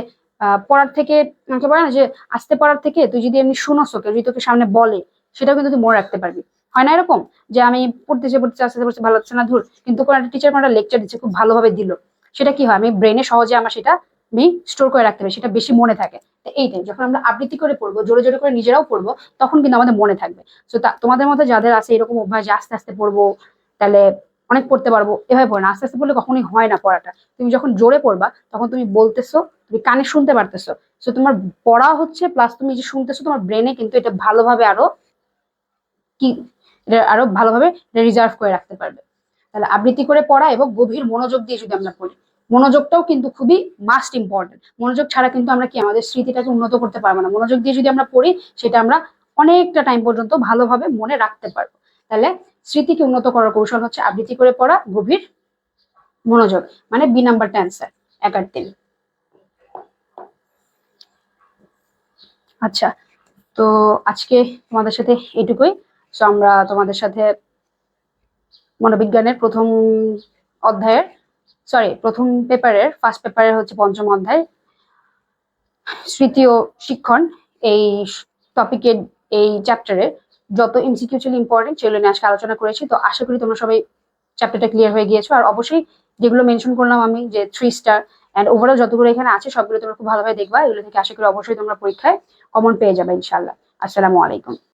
পড়ার থেকে, আমাকে বলে না যে আস্তে পড়ার থেকে তুই যদি এমনি শুনোস, কেউ যদি তোকে সামনে বলে, সেটাও কিন্তু তুই মনে রাখতে পারবি। হয় না এরকম যে আমি পড়তেছি পড়তেছি আস্তে আস্তে ভালো হচ্ছে না, ধুর, কিন্তু কোনো একটা টিচার কোনো একটা লেকচার দিচ্ছে, খুব ভালোভাবে দিল, সেটা কি হয়? আমি ব্রেনে সহজে আমার সেটা আমি স্টোর করে রাখতে পারি, সেটা বেশি মনে থাকে। এইটাই, যখন আমরা আবৃত্তি করে পড়বো, জোরে জোরে করে নিজেরাও পড়বো, তখন কিন্তু আমাদের মনে থাকবে। তো তোমাদের মধ্যে যাদের আছে এরকম অভ্যাস যে আস্তে আস্তে পড়বো, তাহলে অনেক পড়তে পারবো, এভাবে পড়ে না। আস্তে আস্তে পড়লে কখনোই হয় না পড়াটা। তুমি যখন জোরে পড়বা তখন তুমি বলতেছো, তুমি কানে শুনতে পারতেছো, সো তোমার পড়া হচ্ছে প্লাস তুমি যে শুনতেছো, তোমার ব্রেনে কিন্তু এটা ভালোভাবে আরো কি এটা আরো ভালোভাবে রিজার্ভ করে রাখতে পারবে। তাহলে আবৃত্তি করে পড়া এবং গভীর মনোযোগ দিয়ে যদি আমরা পড়ি, মনোযোগটাও কিন্তু খুবই মাস্ট ইম্পর্টেন্ট। মনোযোগ ছাড়া কিন্তু আমরা কি আমাদের স্মৃতিটাকে উন্নত করতে পারবো না। মনোযোগ দিয়ে যদি আমরা পড়ি, সেটা আমরা অনেকটা টাইম পর্যন্ত ভালোভাবে মনে রাখতে পারবো। তাহলে স্মৃতিকে উন্নত করার কৌশল হচ্ছে আবৃত্তি করে পড়া, গভীর মনোযোগ, মানে বি নাম্বারটা অ্যান্সার 1 আর 3। আচ্ছা, তো আজকে তোমাদের সাথে এটুকুই। তো আমরা তোমাদের সাথে মনোবিজ্ঞানের প্রথম পেপারের ফার্স্ট পেপারের হচ্ছে পঞ্চম অধ্যায় স্মৃতি ও শিক্ষণ, এই টপিকের এই চ্যাপ্টারে যত এমসিকিউ ছিল ইম্পর্টেন্ট সেগুলো নিয়ে আজকে আলোচনা করেছি। তো আশা করি তোমরা সবাই চ্যাপ্টারটা ক্লিয়ার হয়ে গিয়েছো। আর অবশ্যই যেগুলো মেনশন করলাম আমি, যে 3 স্টার অ্যান্ড ওভারঅল যতগুলো এখানে আছে সবগুলো তোমরা খুব ভালোভাবে দেখবা। এগুলো থেকে আশা করি অবশ্যই তোমরা পরীক্ষায় কমন পেয়ে যাবে ইনশাআল্লাহ। আসসালামু আলাইকুম।